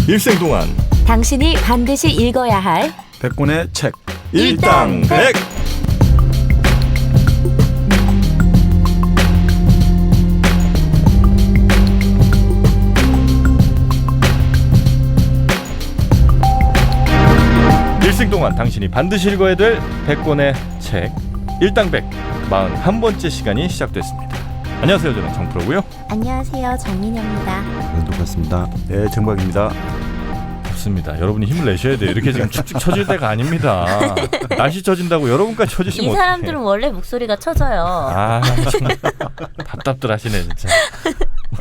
일생 동안 당신이 반드시 읽어야 할 100권의 책 일당백. 일생 동안 당신이 반드시 읽어야 될 100권의 책 일당백 41번째 시간이 시작됐습니다. 안녕하세요. 저는 정프로고요. 안녕하세요. 정민영입니다. 네, 똑같습니다. 네, 정박입니다. 좋습니다. 여러분이 힘을 내셔야 돼요. 이렇게 지금 축축 처질 때가 아닙니다. 날씨 처진다고 여러분까지 처지시면 이 어떡해. 사람들은 원래 목소리가 쳐져요. 아, 정말 답답들 하시네 진짜.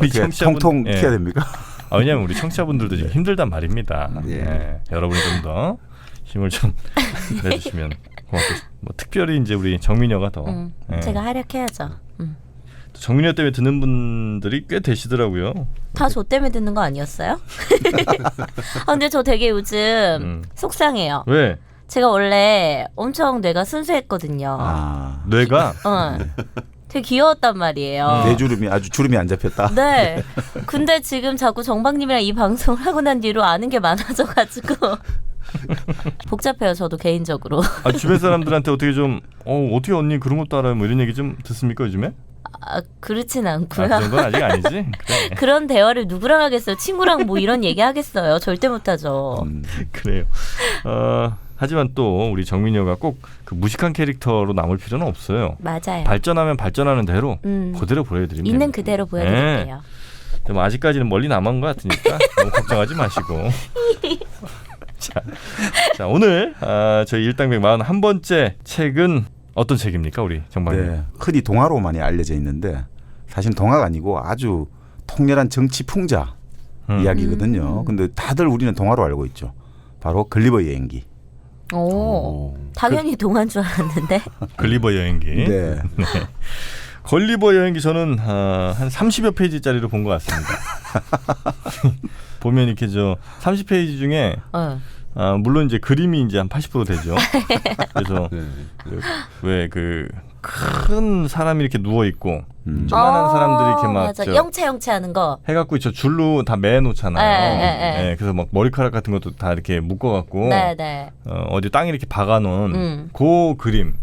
우리 청취자분 통통 튀어야 됩니까? 왜냐면 우리 청취자분들도 지금 힘들단 말입니다. 예. 여러분이 좀 더 힘을 좀 내주시면 고맙겠습니다. 뭐 특별히 이제 우리 정민여가 더 제가 활약해야죠. 정민여 때문에 듣는 분들이 꽤 되시더라고요. 다 저 때문에 듣는 거 아니었어요? 근데 저 되게 요즘 속상해요. 왜? 제가 원래 엄청 뇌가 순수했거든요. 뇌가? 되게 귀여웠단 말이에요. 뇌주름이 아주 주름이 안 잡혔다. 네. 근데 지금 자꾸 정박님이랑 이 방송을 하고 난 뒤로 아는 게 많아져가지고 복잡해요. 저도 개인적으로. 주변 사람들한테 어떻게 좀 어떻게 언니 그런 것도 알아요? 뭐 이런 얘기 좀 듣습니까 요즘에? 그렇진 않고요. 그 정도는 아직 아니지? 그래. 그런 대화를 누구랑 하겠어요? 친구랑 뭐 이런 얘기 하겠어요? 절대 못하죠. 그래요. 하지만 또 우리 정민여가 꼭 그 무식한 캐릭터로 남을 필요는 없어요. 맞아요. 발전하면 발전하는 대로 그대로 보여드립니다. 있는 그대로 보여드릴게요. 네. 아직까지는 멀리 남은 것 같으니까 너무 걱정하지 마시고. 자 오늘 저희 일당백 41번째 책은 어떤 책입니까 우리 정박님? 네, 흔히 동화로 많이 알려져 있는데 사실 동화가 아니고 아주 통렬한 정치 풍자 이야기거든요. 근데 다들 우리는 동화로 알고 있죠. 바로 글리버 여행기. 오, 당연히 동화인 줄 알았는데. 글리버 여행기. 네. 네. 걸리버 여행기 저는 한 30여 페이지짜리로 본 것 같습니다. 보면 이렇게 30페이지 중에 물론 이제 그림이 이제 한 80% 되죠. 그래서 왜 그 큰 사람이 이렇게 누워 있고 조그만한 사람들이 이렇게 막 맞아. 영체 하는 거 해갖고 줄로 다 매놓잖아요. 네. 그래서 막 머리카락 같은 것도 다 이렇게 묶어갖고 네. 어디 땅에 이렇게 박아놓은 그 그림.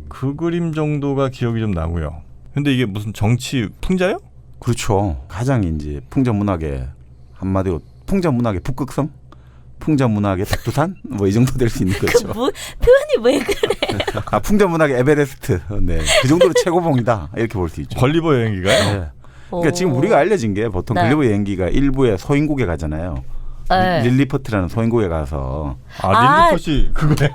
그 그림 정도가 기억이 좀 나고요. 근데 이게 무슨 정치 풍자요? 그렇죠. 가장 이제 풍자 문학의 한마디로 풍자 문학의 북극성, 풍자 문학의 백두산 뭐 이 정도 될 수 있는 거죠. 뭐, 표현이 왜 그래? 풍자 문학의 에베레스트. 네. 그 정도로 최고봉이다. 이렇게 볼 수 있죠. 걸리버 여행기가요? 네. 그러니까 지금 우리가 알려진 게 보통 글리버 여행기가 일부에 소인국에 가잖아요. 릴리포트라는 소인국에 가서 릴리포트 그거예요?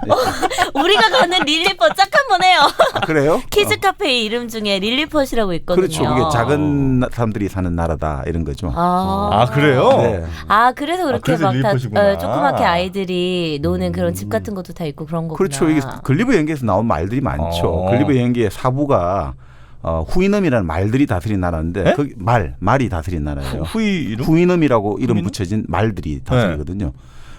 우리가 가는 릴리포트 짝 한번 해요. 그래요? 키즈 카페 이름 중에 릴리포트라고 있거든요. 그렇죠. 그게 작은 사람들이 사는 나라다 이런 거죠. 그래요? 네. 그래서 그렇게 그래서 막 다 조그맣게 아이들이 노는 그런 집 같은 것도 다 있고 그런 거구나. 그렇죠. 이게 글리버 여행기에서 나온 말들이 많죠. 글리버 여행기의 사부가 후이넘이라는 말들이 다스린 나라인데 그 말이 다스린 나라예요. 후이넘이라고 이름 붙여진 말들이 다스리거든요.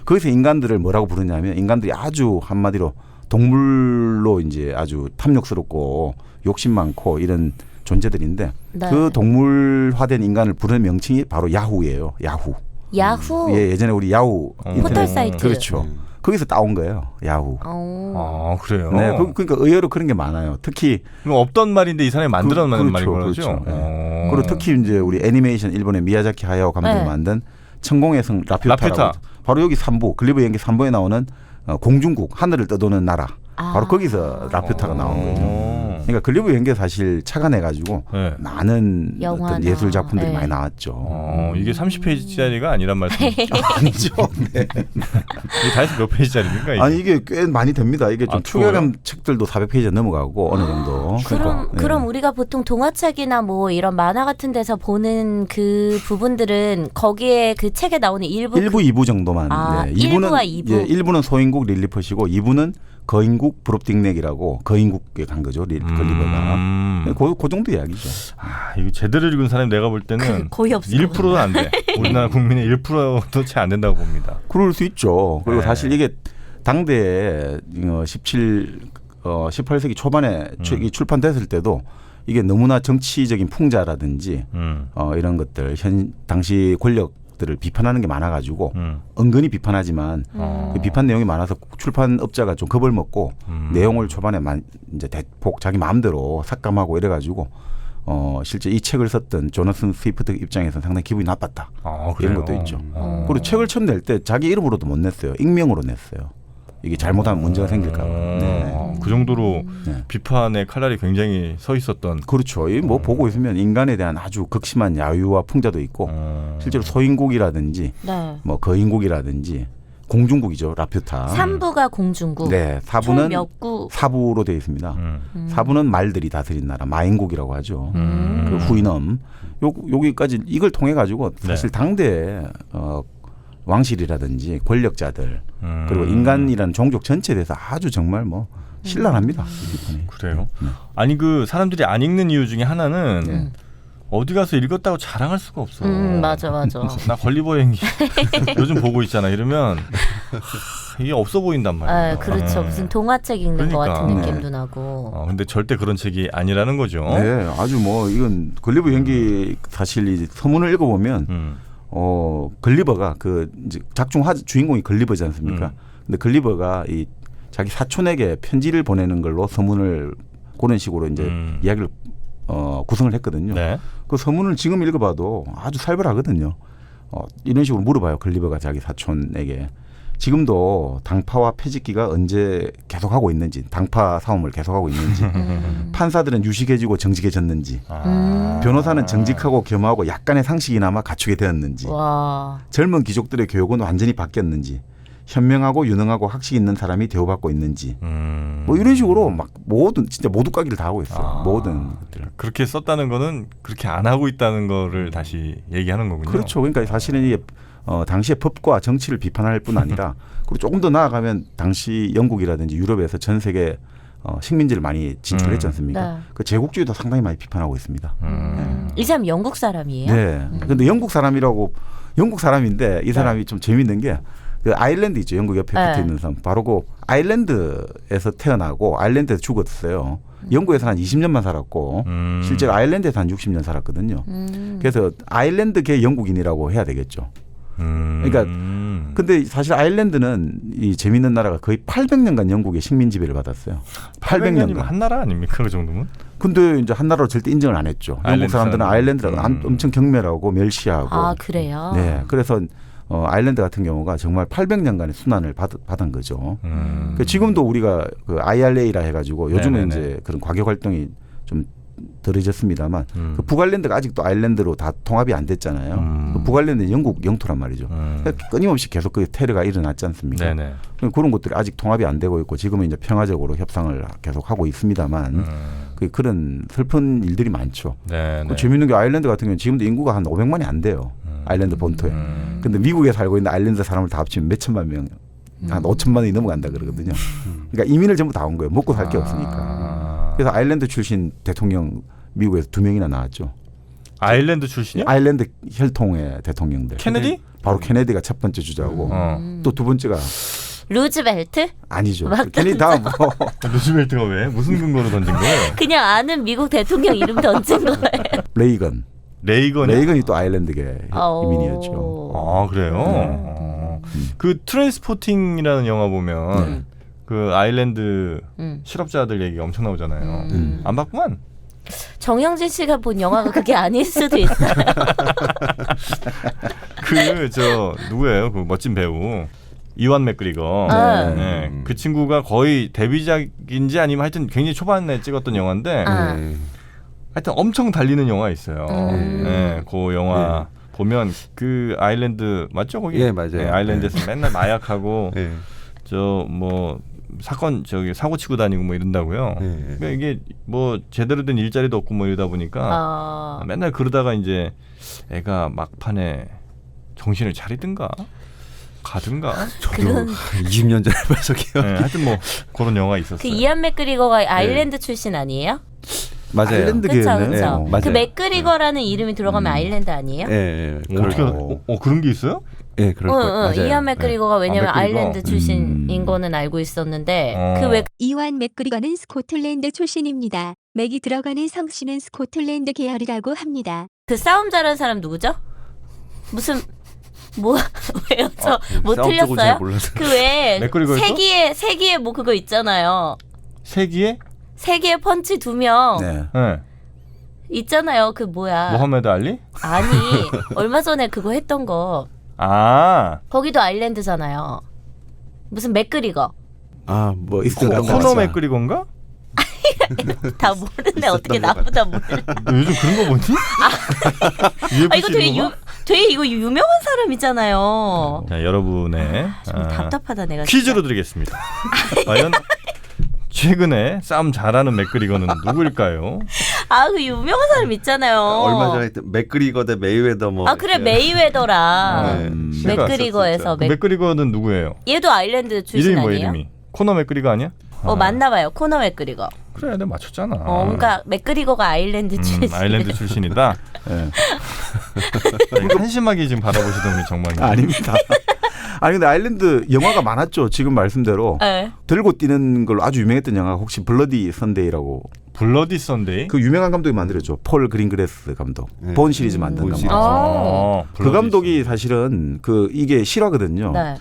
거기서 인간들을 뭐라고 부르냐면 인간들이 아주 한마디로 동물로 이제 아주 탐욕스럽고 욕심 많고 이런 존재들인데 그 동물화된 인간을 부르는 명칭이 바로 야후예요. 야후. 예전에 우리 야후 포털 사이트. 그렇죠. 거기서 따온 거예요. 야후. 그래요? 네, 그러니까 의외로 그런 게 많아요. 특히 없던 말인데 이 사람이 만들어낸 말인 거죠. 그렇죠. 그리고 특히 이제 우리 애니메이션 일본의 미야자키 하야오 감독이 만든 천공의 성 라퓨타. 바로 여기 3부 글리버 여행기 3부에 나오는 공중국 하늘을 떠도는 나라. 바로 거기서 라퓨타가 나온 거죠. 그러니까 글리버 여행기 사실 착안해가지고 많은 어떤 예술 작품들이 많이 나왔죠. 이게 30페이지짜리가 아니란 말씀이죠? 아니죠. 네. 이게 다 해서 몇 페이지짜리입니까? 이게? 아니 이게 꽤 많이 됩니다. 이게 좀 추가감 책들도 400페이지 넘어가고 어느 정도. 그럼 우리가 보통 동화책이나 뭐 이런 만화 같은 데서 보는 그 부분들은 거기에 그 책에 나오는 일부 2부 정도만. 네. 1부와 2부. 예, 1부는 소인국 릴리포시고 2부는 거인국 브롭딩넥이라고 거인국에 간 거죠. 글리버가. 그 정도 이야기죠. 이거 제대로 읽은 사람이 내가 볼 때는 거의 없을 1%도 안 돼. 우리나라 국민의 1%도 채 안 된다고 봅니다. 그럴 수 있죠. 그리고 사실 이게 당대에 18세기 초반에 출판됐을 때도 이게 너무나 정치적인 풍자라든지 이런 것들 당시 권력 것들을 비판하는 게 많아가지고 은근히 비판하지만 그 비판 내용이 많아서 출판업자가 좀 겁을 먹고 내용을 초반에 이제 대폭 자기 마음대로 삭감하고 이래가지고 실제 이 책을 썼던 조나선 스위프트 입장에서는 상당히 기분이 나빴다. 이런 것도 있죠. 그리고 책을 처음 낼 때 자기 이름으로도 못 냈어요. 익명으로 냈어요. 이게 잘못하면 문제가 생길까 봐. 네. 그 정도로 비판의 칼날이 굉장히 서 있었던. 그렇죠. 이 뭐 보고 있으면 인간에 대한 아주 극심한 야유와 풍자도 있고 실제로 소인국이라든지 뭐 거인국이라든지 공중국이죠. 라퓨타. 3부가 공중국. 네. 4부는 몇 구? 4부로 되어 있습니다. 4부는 말들이 다스린 나라, 마인국이라고 하죠. 그 후이넘. 여기까지 이걸 통해 가지고 사실 당대 왕실이라든지 권력자들 그리고 인간이라는 종족 전체에 대해서 아주 정말 뭐 신랄합니다. 그래요? 아니 그 사람들이 안 읽는 이유 중에 하나는 어디 가서 읽었다고 자랑할 수가 없어. 맞아. 나 걸리버 행기 요즘 보고 있잖아. 이러면 이게 없어 보인단 말이야. 그렇죠. 무슨 동화책 읽는 그러니까. 것 같은 느낌도 나고. 근데 절대 그런 책이 아니라는 거죠. 네, 아주 뭐 이건 걸리버 연기 사실 이 서문을 읽어보면 걸리버가 그 이제 작중 주인공이 걸리버지 않습니까? 근데 걸리버가 이 자기 사촌에게 편지를 보내는 걸로 서문을 그런 식으로 이제 이야기를 구성을 했거든요. 네. 그 서문을 지금 읽어봐도 아주 살벌하거든요. 이런 식으로 물어봐요. 걸리버가 자기 사촌에게. 지금도 당파와 패직기가 언제 계속하고 있는지, 당파 싸움을 계속하고 있는지, 판사들은 유식해지고 정직해졌는지, 변호사는 정직하고 겸허하고 약간의 상식이나마 갖추게 되었는지, 젊은 귀족들의 교육은 완전히 바뀌었는지, 현명하고 유능하고 학식 있는 사람이 대우받고 있는지, 뭐 이런 식으로 막 모든 진짜 모두까기를 다 하고 있어요. 모든 것들. 그렇게 썼다는 거는 그렇게 안 하고 있다는 거를 다시 얘기하는 거군요. 그렇죠. 그러니까 사실은 이게 당시의 법과 정치를 비판할 뿐 아니라 그리고 조금 더 나아가면 당시 영국이라든지 유럽에서 전 세계 식민지를 많이 진출했지 않습니까? 그 제국주의도 상당히 많이 비판하고 있습니다. 이 사람 영국 사람이에요? 네. 그런데 영국 사람인데 이 사람이 좀 재밌는 게 그 아일랜드 있죠. 영국 옆에 붙어 있는 섬. 바로 그 아일랜드에서 태어나고 아일랜드에서 죽었어요. 영국에서 한 20년만 살았고 실제로 아일랜드에서 한 60년 살았거든요. 그래서 아일랜드계 영국인이라고 해야 되겠죠. 그러니까 근데 사실 아일랜드는 이 재밌는 나라가 거의 800년간 영국의 식민 지배를 받았어요. 800년간. 한 나라 아닙니까? 그 정도면? 근데 이제 한 나라로 절대 인정을 안 했죠. 영국 사람들은 아일랜드를 엄청 경멸하고 멸시하고. 그래요? 네. 그래서 아일랜드 같은 경우가 정말 800년간의 순환을 받은 거죠. 그러니까 지금도 우리가 그 IRA라 해가지고 요즘은 이제 그런 과격 활동이 좀 덜해졌습니다만 그 북아일랜드가 아직도 아일랜드로 다 통합이 안 됐잖아요. 그 북아일랜드는 영국 영토란 말이죠. 그러니까 끊임없이 계속 그 테러가 일어났지 않습니까? 그런 것들이 아직 통합이 안 되고 있고 지금은 이제 평화적으로 협상을 계속 하고 있습니다만 그런 슬픈 일들이 많죠. 재미있는 게 아일랜드 같은 경우는 지금도 인구가 한 500만이 안 돼요. 아일랜드 본토에. 근데 미국에 살고 있는 아일랜드 사람을 다 합치면 몇 천만 명, 한 5천만 원이 넘어간다 그러거든요. 그러니까 이민을 전부 다 온 거예요. 먹고 살 게 없으니까. 그래서 아일랜드 출신 대통령 미국에서 2명이나 나왔죠. 아일랜드 출신이요? 아일랜드 혈통의 대통령들. 케네디? 바로 케네디가 첫 번째 주자고 또 두 번째가 루즈벨트? 아니죠. 케네디 다음 뭐. 루즈벨트가 왜? 무슨 근거로 던진 거예요? 그냥 아는 미국 대통령 이름 던진 거예요. 레이건이 또 아일랜드계 이민이었죠. 그래요? 그 트레인스포팅이라는 영화 보면 그 아일랜드 실업자들 얘기가 엄청 나오잖아요. 안 봤구만. 정영진 씨가 본 영화가 그게 아닐 수도 있어요. 누구예요? 그 멋진 배우 이완 맥그리거. 그 친구가 거의 데뷔작인지 아니면 하여튼 굉장히 초반에 찍었던 영화인데 하여튼 엄청 달리는 영화 있어요. 그 영화 보면 그 아일랜드 맞죠 거기? 예, 맞아요. 아일랜드에서 맨날 마약하고 사건 사고 치고 다니고 뭐 이런다고요. 그러니까 이게 뭐 제대로 된 일자리도 없고 뭐 이러다 보니까 맨날 그러다가 이제 애가 막판에 정신을 차리든가 가든가. 저도 20년 전에 봐서 기억이. 하여튼 뭐 그런 영화 있었어요. 그 이안 맥그리거가 아일랜드 출신 아니에요? 맞아요. 아일랜드계였네. 그쵸. 그 맥그리거라는 이름이 들어가면 아일랜드 아니에요? 어떻게 그런 게 있어요? 네, 그럴 거예요. 이안 맥그리거가 왜냐면 아일랜드 출신인 거는 알고 있었는데 이완 맥그리거는 스코틀랜드 출신입니다. 맥이 들어가는 성씨는 스코틀랜드 계열이라고 합니다. 그 싸움 잘하는 사람 누구죠? 무슨 뭐 왜요? 저 못 싸움 쪽은 잘 틀렸어요? 몰라서. 그 외에 맥그리거였어? 세기에 뭐 그거 있잖아요. 세기에? 세기에 펀치 2명 네. 네. 있잖아요. 그 뭐야? 모하메드 알리? 아니 얼마 전에 그거 했던 거 아, 거기도 아일랜드잖아요. 무슨 맥그리거 뭐 있을 것 코너 같아. 맥그리건가? 다 모르네. 어떻게 나보다 몰라? 요즘 그런 거 뭐지? 아 이거 되게 이거 유명한 사람이잖아요. 자, 여러분의 좀 답답하다 내가. 퀴즈로 드리겠습니다. 과연 최근에 싸움 잘하는 맥그리거는 누구일까요? 아그 유명한 사람 있잖아요. 얼마 전에 했던 맥그리거 대 메이웨더 뭐. 아 그래 메이웨더랑 네. 맥그리거에서 맥그리거는 누구예요? 얘도 아일랜드 출신 이름이 뭐 아니에요? 이름이? 코너 맥그리거 아니야? 맞나봐요. 코너 맥그리거. 그래, 내가 맞췄잖아. 그러니까 맥그리거가 아일랜드 출신. 아일랜드 출신이다. 네. 한심하게 지금 바라보시던 우리 정말. 아닙니다. 아니 근데 아일랜드 영화가 많았죠. 지금 말씀대로 네. 들고 뛰는 걸로 아주 유명했던 영화가 혹시 블러디 선데이라고 블러디 선데이. 그 유명한 감독이 만들었죠. 폴 그린그래스 감독. 네. 본 시리즈 만든 본 감독. 시리즈. 그 감독이 사실은 그 이게 실화거든요. 네.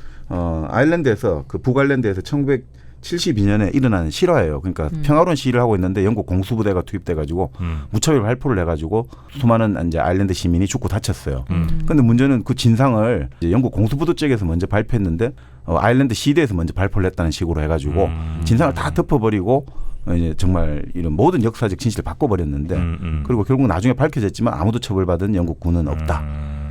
아일랜드에서 그 북아일랜드에서 1972년에 일어난 실화예요. 그러니까 평화로운 시위를 하고 있는데 영국 공수부대가 투입돼가지고 무차별 발포를 해가지고 수많은 이제 아일랜드 시민이 죽고 다쳤어요. 그런데 문제는 그 진상을 이제 영국 공수부대 쪽에서 먼저 발표했는데 아일랜드 시대에서 먼저 발표를 했다는 식으로 해가지고 진상을 다 덮어버리고 이제 정말 이런 모든 역사적 진실을 바꿔버렸는데 그리고 결국 나중에 밝혀졌지만 아무도 처벌받은 영국 군은 없다.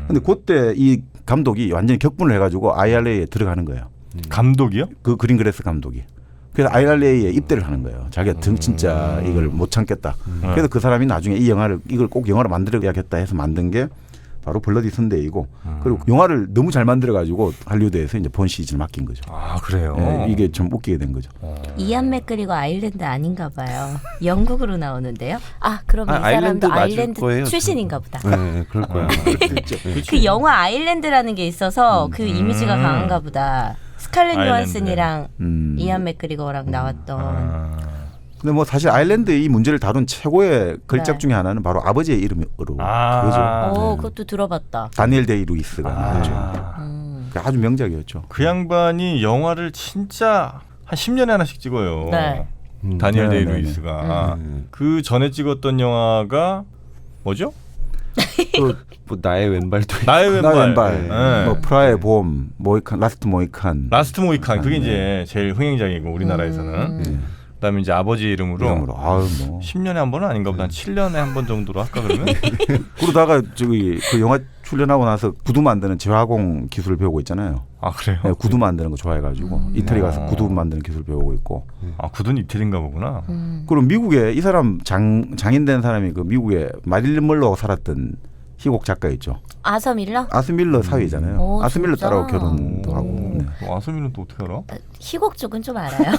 근데 그때 이 감독이 완전히 격분을 해가지고 IRA에 들어가는 거예요. 감독이요? 그 그린그래스 감독이. 그래서 IRA에 입대를 하는 거예요. 자기가 진짜 이걸 못 참겠다. 그래서 그 사람이 나중에 이걸 꼭 영화로 만들어야겠다 해서 만든 게 바로 블러디 선데이고 그리고 영화를 너무 잘 만들어가지고 할리우드에서 이제 본 시리즈를 맡긴 거죠. 아, 그래요? 네, 이게 좀 웃기게 된 거죠. 이안 맥그리거 아일랜드 아닌가 봐요. 영국으로 나오는데요. 아 그럼 이 아일랜드 사람도 맞을 아일랜드 거예요, 출신인가 보다. 네, 그럴 거야. 그 영화 아일랜드라는 게 있어서 그 이미지가 강한가 보다. 스칼렛 아일랜드. 요한슨이랑 이안 맥그리거랑 나왔던. 근데 뭐 사실 아일랜드 이 문제를 다룬 최고의 걸작 네. 중에 하나는 바로 아버지의 이름으로 그거죠. 그것도 들어봤다. 다니엘 데이 루이스가 나왔죠. 음. 아주 명작이었죠. 그 양반이 영화를 진짜 한 10년에 하나씩 찍어요. 네. 다니엘 데이 네, 네, 루이스가. 그 전에 찍었던 영화가 뭐죠? 뭐 나의 왼발도 나의 왼발. 나의 왼발, 네. 뭐 프라의 봄, 모이칸, 라스트 모이칸. 라스트 모이칸. 그게 이제 제일 흥행작이고 우리나라에서는. 그다음에 이제 아버지 이름으로 아유 뭐. 10년에 한 번은 아닌가 보다. 한 7년에 한 번 정도로 할까 그러면? 그러다가 저기 그 영화 출연하고 나서 구두 만드는 재화공 기술을 배우고 있잖아요. 아, 그래요? 네, 구두 만드는 거 좋아해가지고 이태리 가서 구두 만드는 기술 배우고 있고. 아, 구두는 이태리인가 보구나. 그리고 미국에 이 사람 장인된 사람이 그 미국에 마릴린 멀로하고 살았던 희곡 작가 있죠. 아서 밀러? 아스 밀러 사위잖아요. 오, 아스 밀러 진짜? 딸하고 결혼도 하고. 네. 아서미는 또 어떻게 알아? 희곡 쪽은 좀 알아요.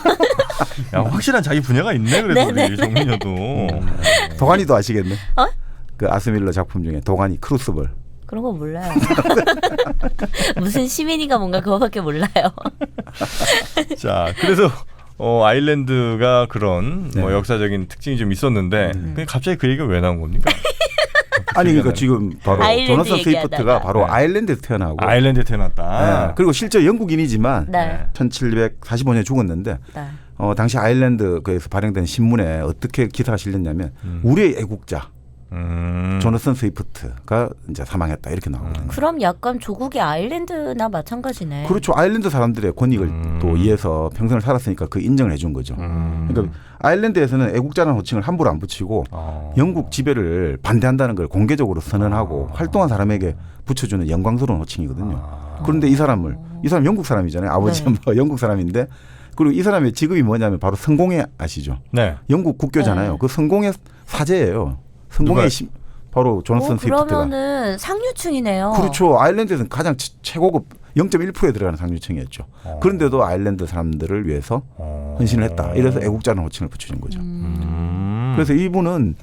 야, 확실한 자기 분야가 있네 그래도 우리 정민여도. 도가니도 아시겠네. 어? 그 아스 밀러 작품 중에 도가니 크루스벌. 그런 거 몰라요. 무슨 시민이가 뭔가 그거밖에 몰라요. 자, 그래서 아일랜드가 그런 뭐 네. 역사적인 특징이 좀 있었는데 근데 갑자기 그 얘기가 왜 나온 겁니까? 아니 그러니까 지금 바로 아일랜드 조나선 스위프트가 얘기하다가. 바로 네. 아일랜드에서 태어나고 아일랜드에 태어났다. 네. 그리고 실제 영국인이지만 네. 1745년에 죽었는데 네. 당시 아일랜드에서 발행된 신문에 어떻게 기사가 실렸냐면 우리의 애국자 조나선 스위프트가 이제 사망했다 이렇게 나오거든요. 그럼 약간 조국의 아일랜드나 마찬가지네. 그렇죠. 아일랜드 사람들의 권익을 또 위해서 평생을 살았으니까 그 인정을 해준 거죠. 그러니까 아일랜드에서는 애국자라는 호칭을 함부로 안 붙이고 영국 지배를 반대한다는 걸 공개적으로 선언하고 활동한 사람에게 붙여주는 영광스러운 호칭이거든요. 그런데 이 사람 영국 사람이잖아요. 아버지가 뭐 영국 사람인데 그리고 이 사람의 직업이 뭐냐면 바로 성공회 아시죠? 네. 영국 국교잖아요. 네. 그 성공회 사제예요. 성공회 바로 조나선 스위프트가. 그러면은 상류층이네요. 그렇죠. 아일랜드에서는 가장 최고급 0.1%에 들어가는 상류층이었죠. 그런데도 아일랜드 사람들을 위해서 헌신을 했다. 이래서 애국자라는 호칭을 붙여준 거죠. 그래서 이분은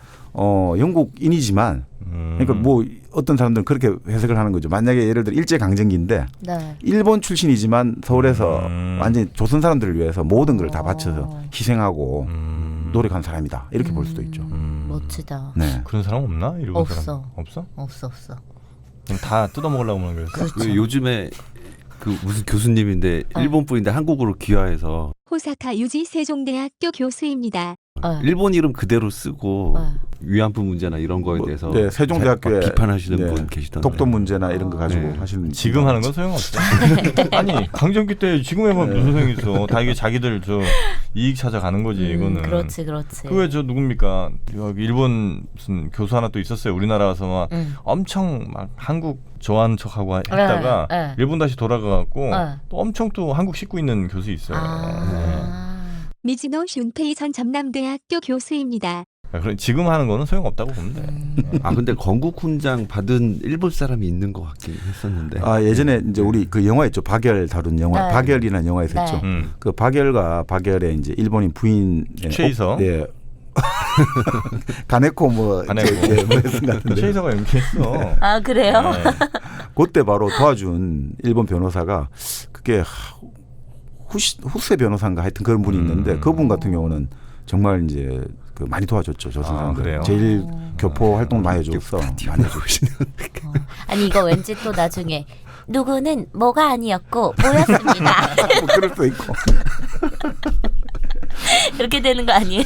영국인이지만 그러니까 뭐 어떤 사람들은 그렇게 해석을 하는 거죠. 만약에 예를 들어 일제강점기인데 네. 일본 출신이지만 서울에서 완전히 조선 사람들을 위해서 모든 걸 다 바쳐서 희생하고 노력한 사람이다. 이렇게 볼 수도 있죠. 멋지다. 네. 그런 사람 없나? 일본 없어. 사람 없어? 없어. 그냥 다 뜯어먹으려고 하는 거였어. 그렇죠. 그 요즘에 그 무슨 교수님인데 일본 분인데 한국으로 귀화해서 호사카 유지 세종대학교 교수입니다. 일본 이름 그대로 쓰고 위안부 문제나 이런 거에 대해서 네, 세종대학교에 비판하시는 네, 분 계시던데. 독도 문제나 이런 거 가지고 네. 하시는 지금 하는 건 소용없어. 아니 강점기 때 지금 해보면 무슨 소용이 있어. 다 이게 자기들 저 이익 찾아가는 거지 이거는. 그렇지. 그게 저 누굽니까? 여기 일본 무슨 교수 하나 또 있었어요. 우리나라 와서 막 엄청 막 한국 좋아하는 척하고 했다가 일본 다시 돌아가갖고 또 엄청 또 한국 씻고 있는 교수 있어요. 미즈노 슌페이 전 전남대학교 교수입니다. 그럼 지금 하는 거는 소용없다고 보면 돼. 아 근데 건국훈장 받은 일본 사람이 있는 것 같긴 했었는데. 아 예전에 이제 우리 그 영화 있죠. 박열 다룬 영화. 네. 박열이라는 영화 있었죠. 그 박열과 박열의 이제 일본인 부인 최이서. 예. 가네코 뭐 했은 같은데. 최이서가 연기했어. 아 그래요? 네. 그때 바로 도와준 일본 변호사가 그게 후세 변호사인가 하여튼 그런 분이 있는데 그분 같은 경우는 정말 이제 그 많이 도와줬죠. 조선사람들. 그래요? 제일 교포 활동 많이 해줬어. 많이 해주시는. 아니 이거 왠지 또 나중에 누구는 뭐가 아니었고 뭐였습니다. 뭐 그럴 수도 있고. 이렇게 되는 거 아니에요?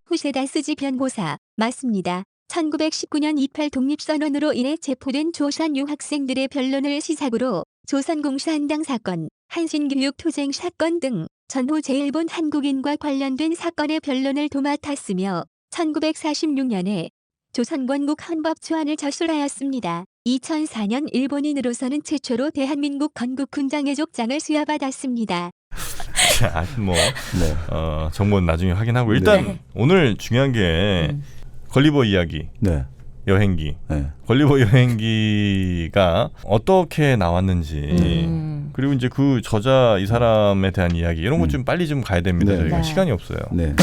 후세다 스지 변호사 맞습니다. 1919년 28 독립선언으로 인해 체포된 조선 유학생들의 변론을 시작으로 조선공사한당 사건, 한신교육투쟁 사건 등 전후 제일본 한국인과 관련된 사건의 변론을 도맡았으며 1946년에 조선건국 헌법 초안을 저술하였습니다. 2004년 일본인으로서는 최초로 대한민국 건국훈장의 족장을 수여받았습니다. 자, 뭐 정보는 나중에 확인하고 일단 오늘 중요한 게 걸리버 이야기. 네. 여행기. 네. 걸리버 여행기가 어떻게 나왔는지 그리고 이제 그 저자 이 사람에 대한 이야기 이런 것 좀 빨리 좀 가야 됩니다. 네. 저희가 네. 시간이 없어요. 네.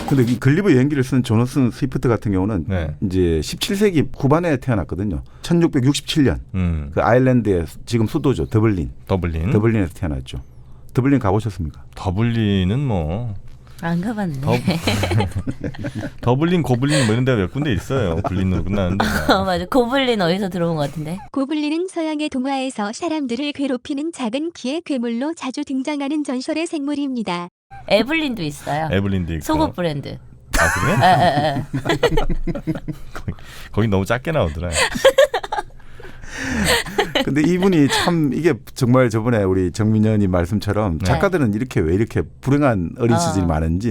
근데 이 걸리버 여행기를 쓴 조너슨 스위프트 같은 경우는 네. 이제 17세기 후반에 태어났거든요. 1667년 그 아일랜드의 지금 수도죠. 더블린에서 태어났죠. 더블린 가보셨습니까? 더블린은 뭐 안 가봤네. 더블린, 고블린 뭐 이런 데가 몇 군데 있어요. 블린으로 끝나는데. 맞아. 고블린 어디서 들어온 것 같은데. 고블린은 서양의 동화에서 사람들을 괴롭히는 작은 키의 괴물로 자주 등장하는 전설의 생물입니다. 에블린도 있어요. 에블린도 있고. 속옷 브랜드. 아 그래? 거기 너무 작게 나오더라. 근데 이분이 참 이게 정말 저번에 우리 정민현이 말씀처럼 작가들은 이렇게 왜 이렇게 불행한 어린 시절이 많은지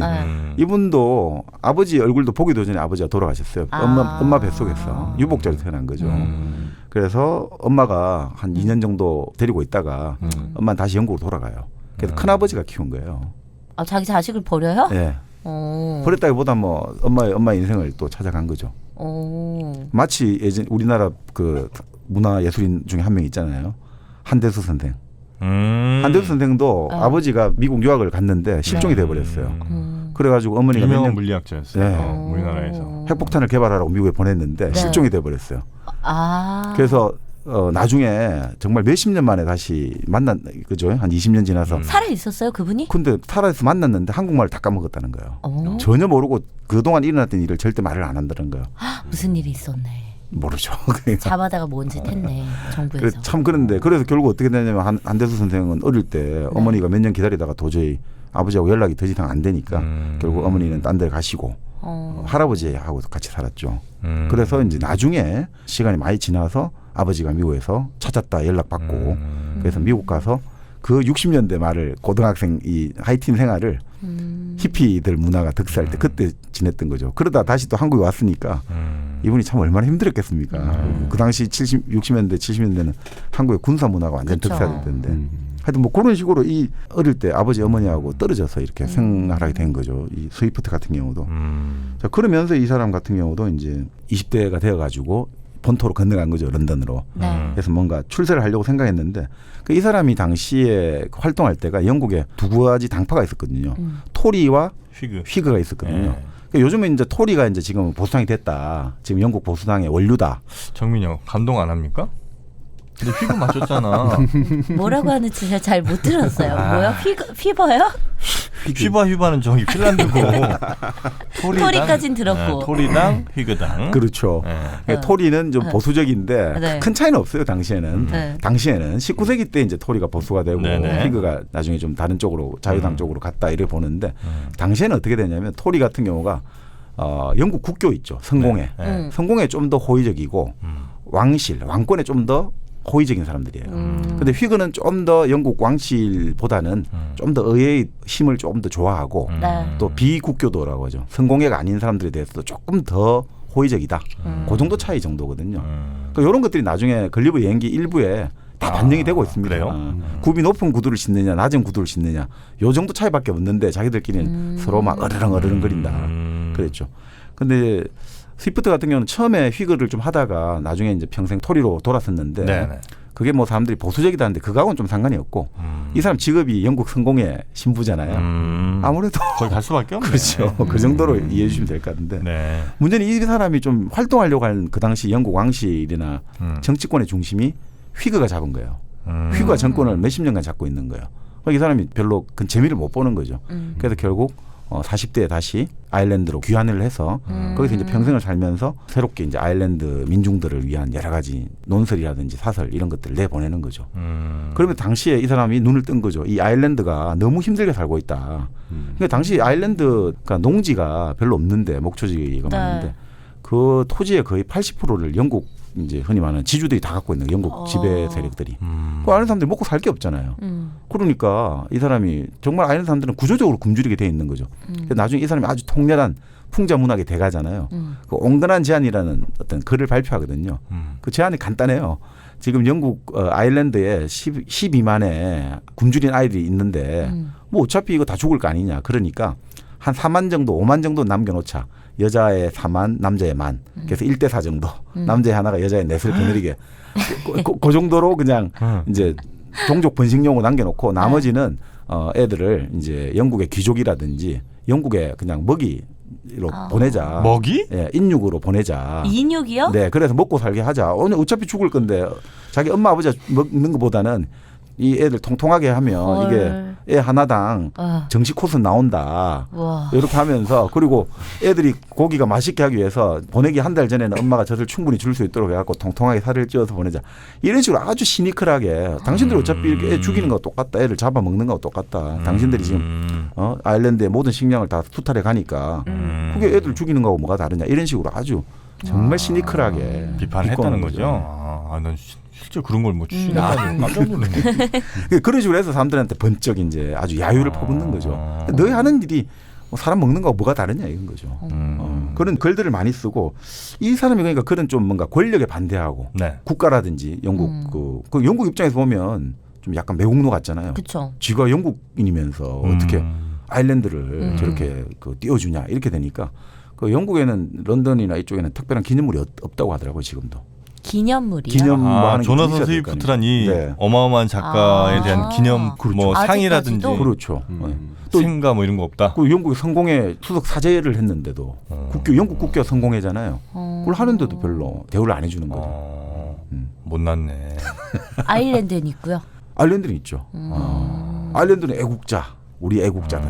이분도 아버지 얼굴도 보기도 전에 아버지가 돌아가셨어요. 엄마 뱃속에서 유복자로 태어난 거죠. 그래서 엄마가 한 2년 정도 데리고 있다가 엄마는 다시 영국으로 돌아가요. 그래서 큰아버지가 키운 거예요. 아 자기 자식을 버려요? 네. 버렸다기보다 뭐 엄마 인생을 또 찾아간 거죠. 마치 예전 우리나라 그 문화 예술인 중에 한 명 있잖아요. 한대수 선생. 한대수 선생도 아버지가 미국 유학을 갔는데 실종이 돼버렸어요. 그래가지고 어머니가 유명한 물리학자였어요. 우리나라에서. 핵폭탄을 개발하라고 미국에 보냈는데 실종이 돼버렸어요. 그래서 나중에 정말 몇십 년 만에 다시 만난 그죠? 한 20년 지나서 살아 있었어요 그분이? 근데 살아서 만났는데 한국말을 다 까먹었다는 거예요. 전혀 모르고 그동안 일어났던 일을 절대 말을 안 한다는 거예요. 무슨 일이 있었네. 모르죠. 잡아다가 뭔 짓 했네 정부에서. 참 그런데 그래서 결국 어떻게 되냐면 한대수 선생은 어릴 때 어머니가 몇 년 기다리다가 도저히 아버지하고 연락이 더 이상 안 되니까 결국 어머니는 딴 데 가시고 할아버지하고 같이 살았죠. 그래서 이제 나중에 시간이 많이 지나서 아버지가 미국에서 찾았다 연락받고 그래서 미국 가서 그 60년대 말을 고등학생 이 하이틴 생활을 히피들 문화가 득세할 때 그때 지냈던 거죠. 그러다 다시 또 한국에 왔으니까 이분이 참 얼마나 힘들었겠습니까. 그 당시 60년대 70년대는 한국의 군사 문화가 완전 득세할 때인데 하여튼 뭐 그런 식으로 이 어릴 때 아버지 어머니하고 떨어져서 이렇게 생활하게 된 거죠. 이 스위프트 같은 경우도. 자, 그러면서 이 사람 같은 경우도 이제 20대가 되어가지고 본토로 건너간 거죠. 런던으로. 그래서 뭔가 출세를 하려고 생각했는데 이 사람이 당시에 활동할 때가 영국에 두 가지 당파가 있었거든요. 토리와 휘그가 있었거든요. 그러니까 요즘에 이제 토리가 이제 지금 보수당이 됐다. 지금 영국 보수당의 원류다. 정민영 감동 안 합니까? 근데 휘그 맞췄잖아. 뭐라고 하는지 제가 잘 못 들었어요. 뭐야? 휘버요? 휘바는 저기 핀란드고 토리까진 들었고. 토리당 휘그당. 그렇죠. 네. 토리는 좀 보수적인데 네. 큰 차이는 없어요. 당시에는. 네. 당시에는 19세기 때 이제 토리가 보수가 되고 네네. 휘그가 나중에 좀 다른 쪽으로 자유당 쪽으로 갔다 이래 보는데 당시에는 어떻게 되냐면 토리 같은 경우가 영국 국교 있죠. 성공회. 네. 성공회에 좀 더 호의적이고 왕실, 왕권에 좀 더 호의적인 사람들이에요. 근데 휘그는 좀 더 영국 왕실보다는 좀 더 의회의 힘을 좀 더 좋아하고 네. 또 비국교도라고 하죠. 성공회가 아닌 사람들에 대해서도 조금 더 호의적이다. 그 정도 차이 정도거든요. 그러니까 이런 것들이 나중에 글리브 여행기 일부에 다 반영이 되고 있습니다. 그래요? 굽이 높은 구두를 신느냐 낮은 구두를 신느냐 요 정도 차이밖에 없는데 자기들끼리는 서로 막 어르렁 거린다. 그랬죠. 근데 스위프트 같은 경우는 처음에 휘그를 좀 하다가 나중에 이제 평생 토리로 돌았었는데 네네. 그게 뭐 사람들이 보수적이다는데 그거하고는 좀 상관이 없고 이 사람 직업이 영국 성공회 신부잖아요. 아무래도 거기 갈 수밖에 없네. 그렇죠. 그 정도로 이해해 주시면 될 것 같은데 네. 문제는 이 사람이 좀 활동하려고 한 그 당시 영국 왕실이나 정치권의 중심이 휘그가 잡은 거예요. 휘그가 정권을 몇십 년간 잡고 있는 거예요. 그러니까 이 사람이 별로 그 재미를 못 보는 거죠. 그래서 결국 40대에 다시 아일랜드로 귀환을 해서 거기서 이제 평생을 살면서 새롭게 이제 아일랜드 민중들을 위한 여러 가지 논설이라든지 사설 이런 것들을 내보내는 거죠. 그러면 당시에 이 사람이 눈을 뜬 거죠. 이 아일랜드가 너무 힘들게 살고 있다. 그러니까 당시 아일랜드가 농지가 별로 없는데 목초지가 많은데 그 토지의 거의 80%를 영국 이제 흔히 말하는 지주들이 다 갖고 있는 거예요. 영국 지배 세력들이. 그 아일랜드 사람들이 먹고 살 게 없잖아요. 그러니까 이 사람이 정말 아일랜드 사람들은 구조적으로 굶주리게 돼 있는 거죠. 그래서 나중에 이 사람이 아주 통렬한 풍자 문학의 대가잖아요. 그 온건한 제안이라는 어떤 글을 발표하거든요. 그 제안이 간단해요. 지금 영국 아일랜드에 12만의 굶주린 아이들이 있는데 뭐 어차피 이거 다 죽을 거 아니냐. 그러니까 한 4만 정도 5만 정도 남겨놓자. 여자의 4만 남자의 1만. 그래서 1대4 정도. 남자의 하나가 여자의 넷을 거느리게. 그 정도로 그냥 이제 종족 번식용으로 남겨놓고 나머지는 애들을 이제 영국의 귀족이라든지 영국에 그냥 먹이로 보내자. 먹이? 예, 인육으로 보내자. 인육이요? 네, 그래서 먹고 살게 하자. 오늘 어차피 죽을 건데 자기 엄마 아버지가 먹는 것보다는 이 애들 통통하게 하면 이게 애 하나당 정식 코스 나온다. 와. 이렇게 하면서 그리고 애들이 고기가 맛있게 하기 위해서 보내기 한 달 전에는 엄마가 젖을 충분히 줄 수 있도록 해갖고 통통하게 살을 찌워서 보내자. 이런 식으로 아주 시니컬하게 당신들 어차피 이렇게 애 죽이는 거와 똑같다. 애를 잡아먹는 거와 똑같다. 당신들이 지금 아일랜드의 모든 식량을 다 수탈해 가니까 그게 애들 죽이는 거하고 뭐가 다르냐. 이런 식으로 아주 정말 시니컬하게 비판했다는 거죠. 난 실제 그런 걸 뭐 추진했다니 깜짝 놀랐네. 그런 식으로 해서 사람들한테 번쩍 이제 아주 야유를 퍼붓는 거죠. 너희 하는 일이 뭐 사람 먹는 거하고 뭐가 다르냐 이런 거죠. 그런 글들을 많이 쓰고 이 사람이 그러니까 그런 좀 뭔가 권력에 반대하고 네. 국가라든지 영국 그 영국 입장에서 보면 좀 약간 매국노 같잖아요. 그렇죠. 쥐가 영국인이면서 어떻게 아일랜드를 저렇게 띄워주냐 이렇게 되니까 그 영국에는 런던이나 이쪽에는 특별한 기념물이 없다고 하더라고요 지금도. 기념물이요? 조나선 스위프트란 이 어마어마한 작가에 대한 기념 뭐 상이라든지 그렇죠. 또 생가 뭐 이런 거 없다. 그 영국에 성공회 수석 사제를 했는데도 영국 국교 성공회잖아요. 그걸 하는데도 별로 대우를 안 해주는 거죠. 못났네. 아일랜드는 있고요. 아일랜드는 있죠. 아일랜드는 애국자, 우리 애국자다.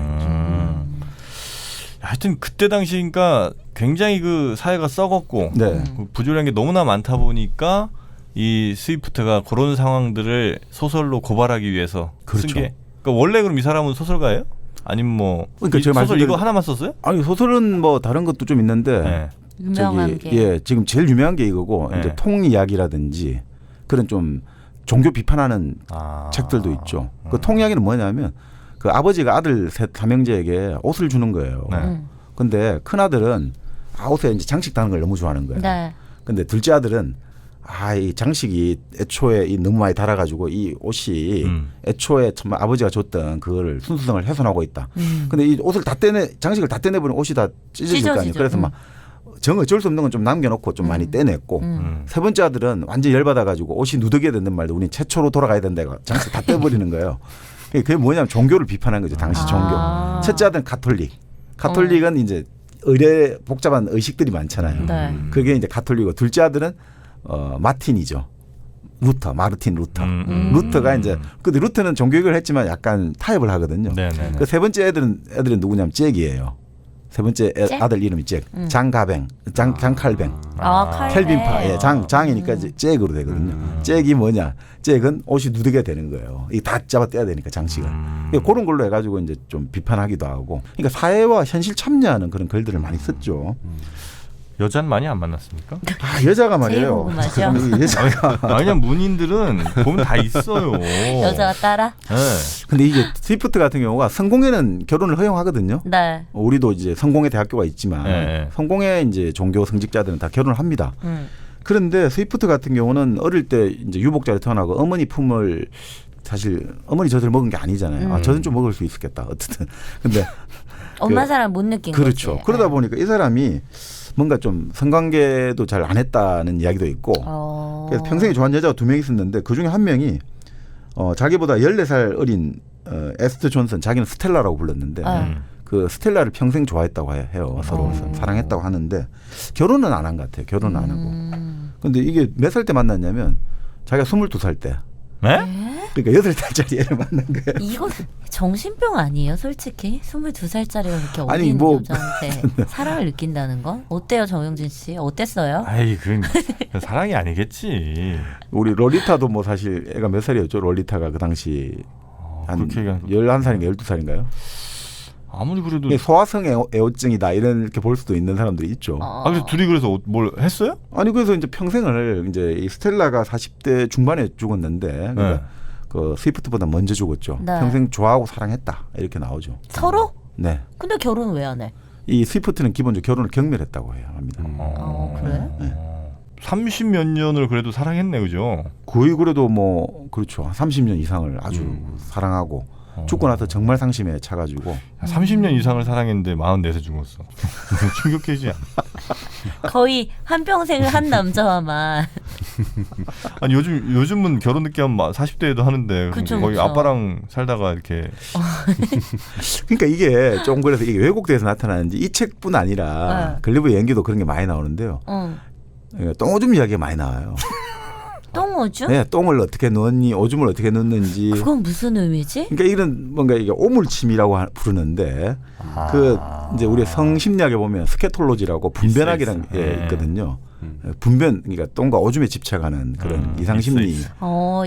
하여튼 그때 당시니까 굉장히 그 사회가 썩었고 네. 부조리한 게 너무나 많다 보니까 이 스위프트가 그런 상황들을 소설로 고발하기 위해서 그렇죠. 쓴 게. 그러니까 원래 그럼 이 사람은 소설가예요? 아니면 뭐 그러니까 이 소설 이거 하나만 썼어요? 아니 소설은 뭐 다른 것도 좀 있는데 네. 유명한 게. 예, 지금 제일 유명한 게 이거고 네. 이제 통 이야기라든지 그런 좀 종교 비판하는 책들도 있죠. 그 통 이야기는 뭐냐면 그 아버지가 아들 셋 삼형제에게 옷을 주는 거예요. 근데 큰 아들은 옷에 이제 장식 다는 걸 너무 좋아하는 거예요. 네. 근데 둘째 아들은 이 장식이 애초에 너무 많이 달아가지고 이 옷이 애초에 정말 아버지가 줬던 그거를 순수성을 훼손하고 있다. 근데 이 옷을 장식을 다 떼내버리면 옷이 다 찢어질 거 아니에요. 그래서 막 어쩔 수 없는 건 좀 남겨놓고 좀 많이 떼냈고 세 번째 아들은 완전히 열받아가지고 옷이 누더기에 든단 말도 우린 최초로 돌아가야 된다고 장식 다 떼버리는 거예요. 그게 뭐냐면 종교를 비판한 거죠. 당시 종교. 첫째 아들은 가톨릭은 이제 복잡한 의식들이 많잖아요. 네. 그게 이제 가톨릭이고 둘째 아들은 마틴이죠. 루터, 마르틴 루터. 루터가 이제 근데 루터는 종교개혁을 했지만 약간 타협을 하거든요. 그 세 번째 애들은 누구냐면 잭이에요. 세 번째 아들 이름이 잭. 장가뱅, 장칼뱅. 켈빈파. 예, 장이니까 이제 잭으로 되거든요. 잭이 뭐냐? 잭은 옷이 누르게 되는 거예요. 이 다 잡아 떼야 되니까 장식을. 그런 걸로 해가지고 이제 좀 비판하기도 하고. 그러니까 사회와 현실 참여하는 그런 글들을 많이 썼죠. 여자는 많이 안 만났습니까? 여자가 말이에요. 여자가. 왜냐면 문인들은 보면 다 있어요. 여자가 따라. 네. 근데 이게 스위프트 같은 경우가 성공회는 결혼을 허용하거든요. 네. 우리도 이제 성공회 대학교가 있지만 네. 성공회 이제 종교 성직자들은 다 결혼을 합니다. 그런데 스위프트 같은 경우는 어릴 때 이제 유복자로 태어나고 어머니 품을 사실 어머니 젖을 먹은 게 아니잖아요. 아, 젖은 좀 먹을 수 있었겠다. 어쨌든 근데 엄마 사랑 못 느낀 그렇죠. 거지. 그러다 보니까 이 사람이 뭔가 좀 성관계도 잘 안 했다는 이야기도 있고 그래서 평생에 좋아하는 여자가 2명 있었는데 그중에 한 명이 자기보다 14살 어린 에스터 존슨 자기는 스텔라라고 불렀는데 그 스텔라를 평생 좋아했다고 해요. 서로 사랑했다고 하는데 결혼은 안 한 것 같아요. 결혼은 안 하고. 근데 이게 몇 살 때 만났냐면 자기가 22살 때. 네? 그러니까 8살짜리 애를 만난 거예요. 이거 정신병 아니에요, 솔직히? 22살짜리가 그렇게 어린 아니, 뭐, 여자한테 사랑을 느낀다는 건? 어때요, 정영진 씨? 어땠어요? 아이, 그건 사랑이 아니겠지. 우리 롤리타도 뭐 사실 애가 몇 살이었죠? 롤리타가 그 당시 한 11살인가 12살인가요? 아무리 그래도 소아성 애호증이다 이렇게 볼 수도 있는 사람들이 있죠. 그래서 둘이 그래서 뭘 했어요? 아니 그래서 이제 평생을 이제 이 스텔라가 40대 중반에 죽었는데 그러니까 그 스위프트보다 먼저 죽었죠. 네. 평생 좋아하고 사랑했다 이렇게 나오죠. 서로? 네. 근데 결혼 왜 안 해? 이 스위프트는 기본적으로 결혼을 경멸했다고 해요. 합니다. 그래? 네. 30몇 년을 그래도 사랑했네, 그죠? 거의 그래도 뭐 그렇죠. 30년 이상을 아주 사랑하고 죽고 나서 정말 상심에 차가지고 30년 이상을 사랑했는데 44세 죽었어. 충격이지. 거의 한평생을 한 남자와만. 아니 요즘은 결혼 늦게 하면 40대에도 하는데 그쵸, 거의 그쵸. 아빠랑 살다가 이렇게 그러니까 이게 좀 그래서 이게 왜곡돼서 나타나는지 이 책뿐 아니라 글리브 연기도 그런 게 많이 나오는데요. 똥오줌 이야기가 많이 나와요. 똥오줌? 네, 똥을 어떻게 넣었니, 오줌을 어떻게 넣는지. 그건 무슨 의미지? 그러니까 이런 뭔가 이게 오물침이라고 부르는데 그 이제 우리 성심리학에 보면 스케톨로지라고 분변학이라는 게 있거든요. 분변 그러니까 똥과 오줌에 집착하는 그런 이상심리.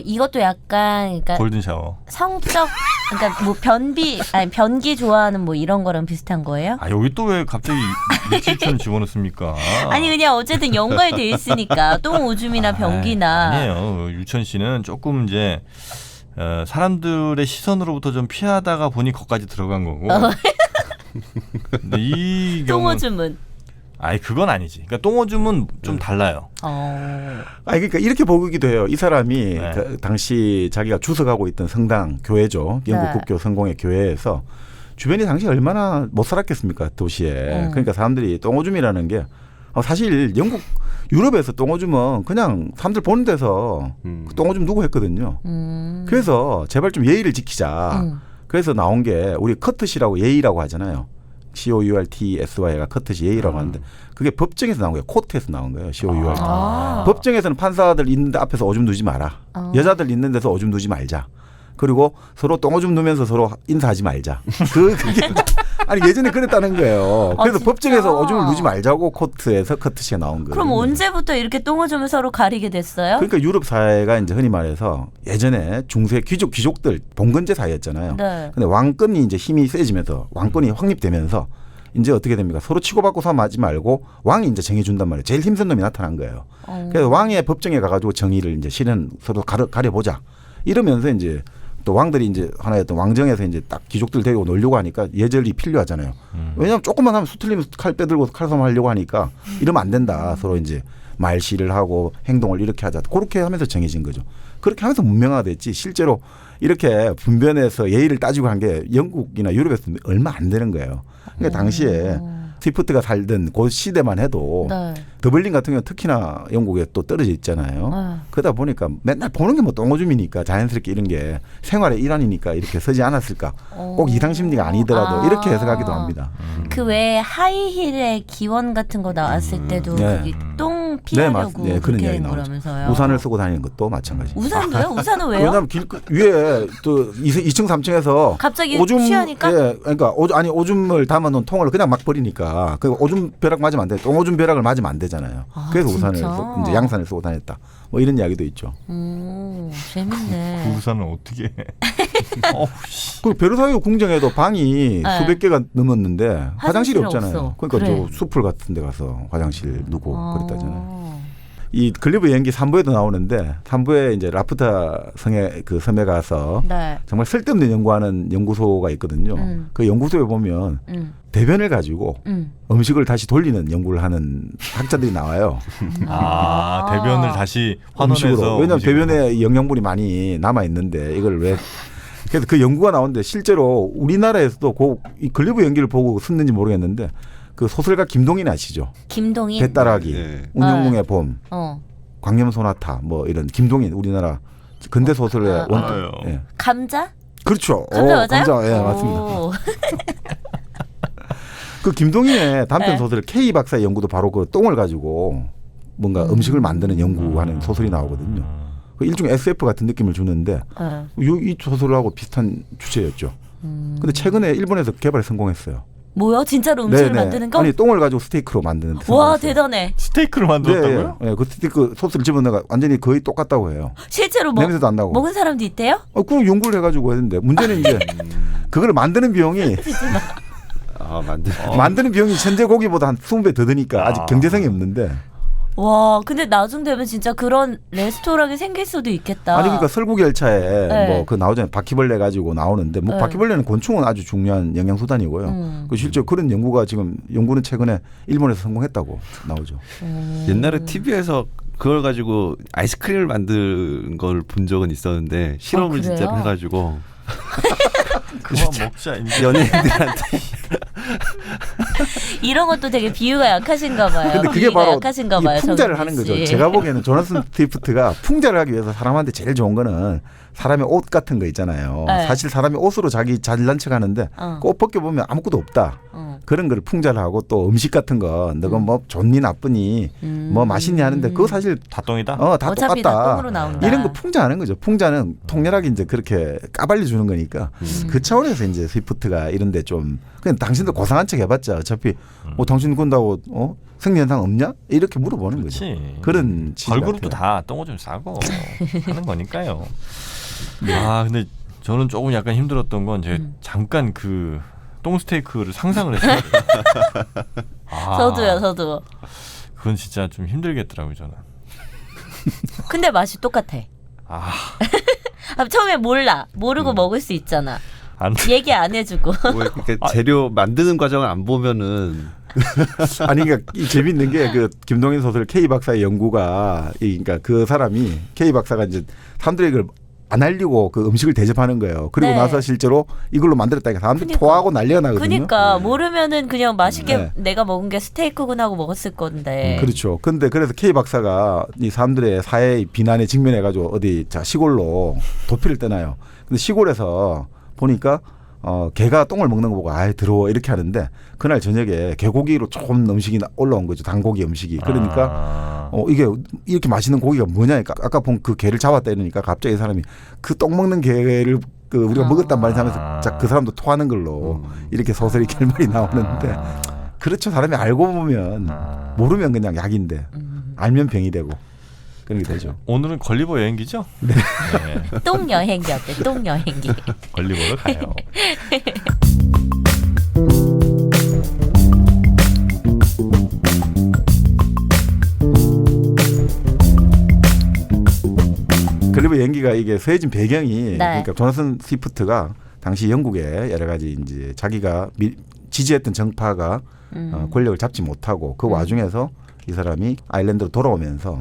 이것도 약간 그러니까 골든 샤워. 성적 그러니까 뭐 변기 좋아하는 뭐 이런 거랑 비슷한 거예요? 아 여기 또 왜 갑자기 유치원 집어넣습니까? 아니 그냥 어쨌든 연관이 돼 있으니까 똥 오줌이나 변기나. 아니에요. 유천 씨는 조금 이제 사람들의 시선으로부터 좀 피하다가 보니 거기까지 들어간 거고. 근데 이 경우 똥오줌은? 아니 그건 아니지. 그러니까 똥오줌은 좀 달라요. 그러니까 이렇게 보기도 해요. 이 사람이 그 당시 자기가 주석하고 있던 성당 교회죠. 영국 국교 성공회 교회에서 주변이 당시 얼마나 못 살았겠습니까 도시에. 그러니까 사람들이 똥오줌이라는 게 사실 유럽에서 똥오줌은 그냥 사람들 보는 데서 똥오줌 누구 했거든요. 그래서 제발 좀 예의를 지키자. 그래서 나온 게 우리 커트시라고 예의라고 하잖아요. COURTSY가 커트시 예의라고 하는데 그게 법정에서 나온 거예요. 코트에서 나온 거예요. COURT. 법정에서는 판사들 있는데 앞에서 오줌 누지 마라. 여자들 있는 데서 오줌 누지 말자. 그리고 서로 똥오줌 누면서 서로 인사하지 말자. 그게 아니 예전에 그랬다는 거예요. 그래서 법정에서 오줌을 누지 말자고 코트에서 커트시가 나온 거예요. 그럼 언제부터 이렇게 똥오줌을 서로 가리게 됐어요? 그러니까 유럽 사회가 이제 흔히 말해서 예전에 중세 귀족들 봉건제 사회였잖아요. 네. 근데 왕권이 이제 힘이 세지면서 왕권이 확립되면서 이제 어떻게 됩니까? 서로 치고받고 싸움하지 말고 왕이 이제 정해준단 말이에요. 제일 힘센 놈이 나타난 거예요. 그래서 왕의 법정에 가가지고 정의를 이제 실은 서로 가려보자. 이러면서 이제 또 왕들이 이제 하나였던 왕정에서 이제 딱 귀족들 데리고 놀려고 하니까 예절이 필요하잖아요. 왜냐하면 조금만 하면 수틀리면 칼 빼들고 칼싸움 하려고 하니까 이러면 안 된다. 서로 이제 말시를 하고 행동을 이렇게 하자. 그렇게 하면서 정해진 거죠. 그렇게 하면서 문명화가 됐지 실제로 이렇게 분변에서 예의를 따지고 한 게 영국이나 유럽에서 얼마 안 되는 거예요. 그러니까 당시에 스위프트가 살던 그 시대만 해도 더블린 같은 경우는 특히나 영국에 또 떨어져 있잖아요. 그러다 보니까 맨날 보는 게 뭐 똥오줌이니까 자연스럽게 이런 게 생활의 일환이니까 이렇게 서지 않았을까. 꼭 이상심리가 아니더라도 이렇게 해석하기도 합니다. 그 외에 하이힐의 기원 같은 거 나왔을 때도 그게 똥 태풍 피하려고 네, 그런 그렇게 이야기 된 나오죠. 거라면서요. 우산을 쓰고 다니는 것도 마찬가지. 우산도요? 우산은 왜요? 왜냐하면 길 위에 또 2층 3층에서 갑자기 오줌 취하니까? 예, 그러니까 오줌을 담아놓은 통을 그냥 막 버리니까 그 오줌 벼락 맞으면 안 돼. 똥오줌 벼락을 맞으면 안 되잖아요. 그래서 우산을 이제 양산을 쓰고 다녔다. 뭐 이런 이야기도 있죠. 재밌네. 그 우산은 어떻게? 해? 그 베르사유 궁정에도 방이 네. 수백 개가 넘었는데 화장실이 화장실이 없잖아요. 없어. 그러니까 그래. 저 숲을 같은 데 가서 화장실 누고 그랬다잖아요. 이 글리브 연기 3부에도 나오는데 3부에 이제 라프타 성에 그 섬에 가서 네. 정말 쓸데없는 연구하는 연구소가 있거든요. 그 연구소에 보면 대변을 가지고 음식을 다시 돌리는 연구를 하는 학자들이 나와요. 대변을 다시 음식으로. 환원해서 왜냐하면 대변에 영양분이 많이 남아 있는데 이걸 왜 그래서 그 연구가 나오는데 실제로 우리나라에서도 이 글리브 연기를 보고 썼는지 모르겠는데 그 소설가 김동인 아시죠? 김동인. 배따라기, 네. 운영궁의 봄, 어. 광염소나타 뭐 이런 김동인 우리나라 근대 소설의 원톱. 예. 감자? 그렇죠. 감자 맞아요? 감자, 예, 맞습니다. 오. 그 김동인의 단편 네. 소설 K 박사의 연구도 바로 그 똥을 가지고 뭔가 음식을 만드는 연구하는 소설이 나오거든요. 그 일종의 SF 같은 느낌을 주는데 이 소설하고 비슷한 주제였죠. 근데 최근에 일본에서 개발에 성공했어요. 뭐요? 진짜로 음식을 만드는 거? 아니 똥을 가지고 스테이크로 만드는. 와 대단해. 스테이크를 만들었다고요? 네, 그 스테이크 소스를 집어넣어가 완전히 거의 똑같다고 해요. 실제로 냄새도 안 나고. 먹은 사람도 있대요? 그럼 연구를 해가지고 했는데 문제는 이제 그걸 만드는 비용이 만드는 비용이 현재 고기보다 한 20배 더 드니까 아직 경제성이 없는데. 와 근데 나중 되면 진짜 그런 레스토랑이 생길 수도 있겠다. 아니 그러니까 설국열차에 네. 뭐 그 나오잖아요. 바퀴벌레 가지고 나오는데 뭐 네. 바퀴벌레는 곤충은 아주 중요한 영양 수단이고요. 그 실제 그런 연구는 최근에 일본에서 성공했다고 나오죠. 옛날에 TV에서 그걸 가지고 아이스크림을 만든 걸 본 적은 있었는데 실험을 그래요? 진짜 해가지고 그만 먹자 이제. 연예인들한테 이런 것도 되게 비유가 약하신가 봐요. 근데 그게 비유가 바로 약하신가 이 봐요, 풍자를 정은지 하는 거죠. 씨. 제가 보기에는 조나선 스위프트가 풍자를 하기 위해서 사람한테 제일 좋은 거는 사람의 옷 같은 거 있잖아요. 네. 사실 사람이 옷으로 자기 잘난 척 하는데 그 옷 벗겨보면 아무것도 없다. 그런 걸 풍자를 하고 또 음식 같은 거 너가 뭐 좋니 나쁘니 뭐 맛있니 하는데 그거 사실 다 똥이다? 다 어차피 다 똑같다. 똥으로 나온다. 이런 거 풍자하는 거죠. 풍자는 통렬하게 이제 그렇게 까발려 주는 거니까 그 차원에서 이제 스위프트가 이런데 좀 그냥 당신도 고상한 척 해봤자 어차피 당신 군다고 생리현상 없냐 이렇게 물어보는 거죠. 그렇지. 그런 취지 걸그룹도 같아요. 다 똥오줌 싸고 하는 거니까요. 근데 저는 조금 약간 힘들었던 건 제가 잠깐 그 똥 스테이크를 상상을 했어요. 저도요. 그건 진짜 좀 힘들겠더라고요 저는. 근데 맛이 똑같아. 처음에 모르고 먹을 수 있잖아. 얘기 안 해주고. 그러니까 재료 만드는 과정을 안 보면은 아니 그러니까 재밌는 게 그 김동인 소설 K 박사의 연구가 그러니까 그 사람이 K 박사가 이제 사람들이 이걸 안 알리고 그 음식을 대접하는 거예요. 그리고 네. 나서 실제로 이걸로 만들었다니까 사람들이 토하고 난리가 나거든요. 그러니까 모르면은 그냥 맛있게 네. 내가 먹은 게 스테이크구나 하고 먹었을 건데. 그렇죠. 근데 그래서 K 박사가 이 사람들의 사회의 비난에 직면해가지고 어디 시골로 도피를 떠나요. 근데 시골에서 보니까 개가 똥을 먹는 거 보고 아예 더러워 이렇게 하는데 그날 저녁에 개고기로 조금 음식이 올라온 거죠. 단고기 음식이. 그러니까 이게 이렇게 맛있는 고기가 뭐냐니까 아까 본 그 개를 잡았다 이러니까 갑자기 이 사람이 그 똥 먹는 개를 우리가 먹었단 말이야 하면서 그 사람도 토하는 걸로 이렇게 소설이 결말이 나오는데 그렇죠. 사람이 알고 보면 모르면 그냥 약인데 알면 병이 되고 그렇게 되죠. 오늘은 걸리버 여행기죠? 네. 똥 여행기 어때? 똥 여행기. 걸리버로 가요. 글리버 연기가 이게 서해진 배경이 네. 그러니까 조나선 스위프트가 당시 영국에 여러 가지 이제 자기가 지지했던 정파가 권력을 잡지 못하고 그 와중에서 이 사람이 아일랜드로 돌아오면서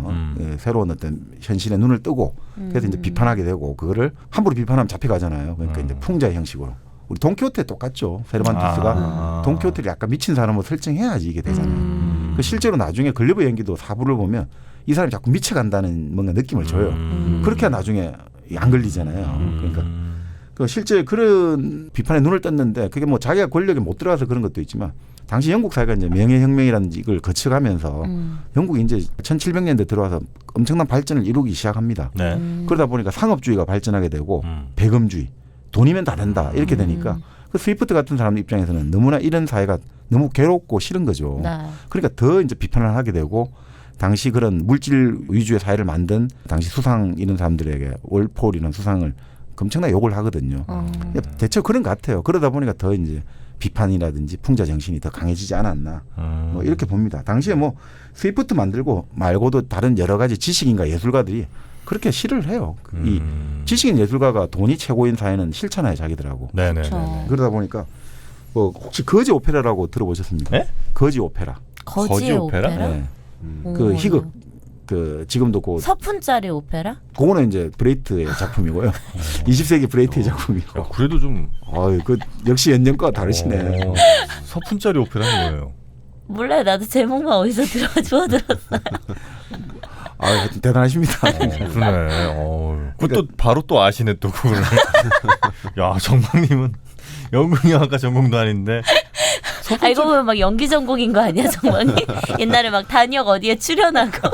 새로운 어떤 현실에 눈을 뜨고 그래서 이제 비판하게 되고 그거를 함부로 비판하면 잡혀가잖아요. 그러니까 이제 풍자의 형식으로. 우리 돈키호테 똑같죠. 세르반테스가 돈키호테를 약간 미친 사람으로 설정해야지 이게 되잖아요. 그 실제로 나중에 글리버 연기도 사부를 보면 이 사람이 자꾸 미쳐간다는 뭔가 느낌을 줘요. 그렇게 나중에 안 걸리잖아요. 그러니까 그 실제 그런 비판에 눈을 떴는데 그게 뭐 자기가 권력에 못 들어가서 그런 것도 있지만 당시 영국 사회가 이제 명예혁명이라는 이걸 거쳐가면서 영국이 이제 1700년대 들어와서 엄청난 발전을 이루기 시작합니다. 네. 그러다 보니까 상업주의가 발전하게 되고 배금주의, 돈이면 다 된다 이렇게 되니까 그 스위프트 같은 사람 입장에서는 너무나 이런 사회가 너무 괴롭고 싫은 거죠. 네. 그러니까 더 이제 비판을 하게 되고 당시 그런 물질 위주의 사회를 만든 당시 수상 이런 사람들에게 월폴 이런 수상을 엄청나게 욕을 하거든요. 대체 그런 것 같아요. 그러다 보니까 더 이제 비판이라든지 풍자 정신이 더 강해지지 않았나 뭐 이렇게 봅니다. 당시에 뭐 스위프트 만들고 말고도 다른 여러 가지 지식인과 예술가들이 그렇게 시를 해요. 이 지식인 예술가가 돈이 최고인 사회는 싫잖아요, 자기들하고. 네네. 그러다 보니까 뭐 혹시 거지 오페라라고 들어보셨습니까? 네? 거지 오페라. 거지 오페라? 네. 그 희극 그 지금도 그 서푼짜리 오페라? 그거는 이제 브레이트의 작품이고요. 20세기 브레이트의 작품이고. 그래도 좀. 그 역시 연령과가 다르시네. 서푼짜리 오페라는 뭐예요? 몰라요. 나도 제목만 어디서 주워 들었어요. 하여튼 대단하십니다. 그러네. 그것도 바로 또 아시네 또 그걸. 야 정박님은 연극영화과 전공도 아닌데. 이거 보면 막 연기 전공인 거 아니야 정박님? 옛날에 막 단역 어디에 출연하고.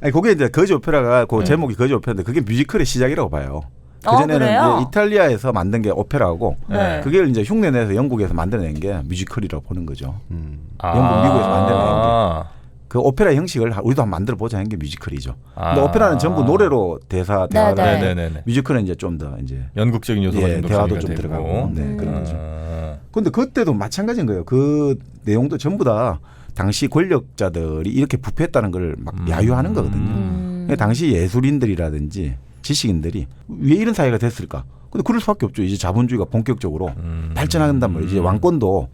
아니 그게 이제 거지 오페라가 그 제목이 거지 오페라인데 그게 뮤지컬의 시작이라고 봐요. 그전에는 그래요? 이탈리아에서 만든 게 오페라고 네. 그게 이제 흉내내서 영국에서 만들어낸 게 뮤지컬이라고 보는 거죠. 영국 미국에서 만들어낸 게. 그 오페라 형식을 우리도 한번 만들어 보자 하는 게 뮤지컬이죠. 근데 오페라는 전부 노래로 대화를 네네네. 뮤지컬은 이제 좀 더 이제 연극적인 요소가 좀 더 대화도 좀 되고. 들어가고 그런 거죠. 근데 그때도 마찬가지인 거예요. 그 내용도 전부 다 당시 권력자들이 이렇게 부패했다는 걸 막 야유하는 거거든요. 당시 예술인들이라든지 지식인들이 왜 이런 사회가 됐을까? 근데 그럴 수밖에 없죠. 이제 자본주의가 본격적으로 발전한단 말이죠. 이제 왕권도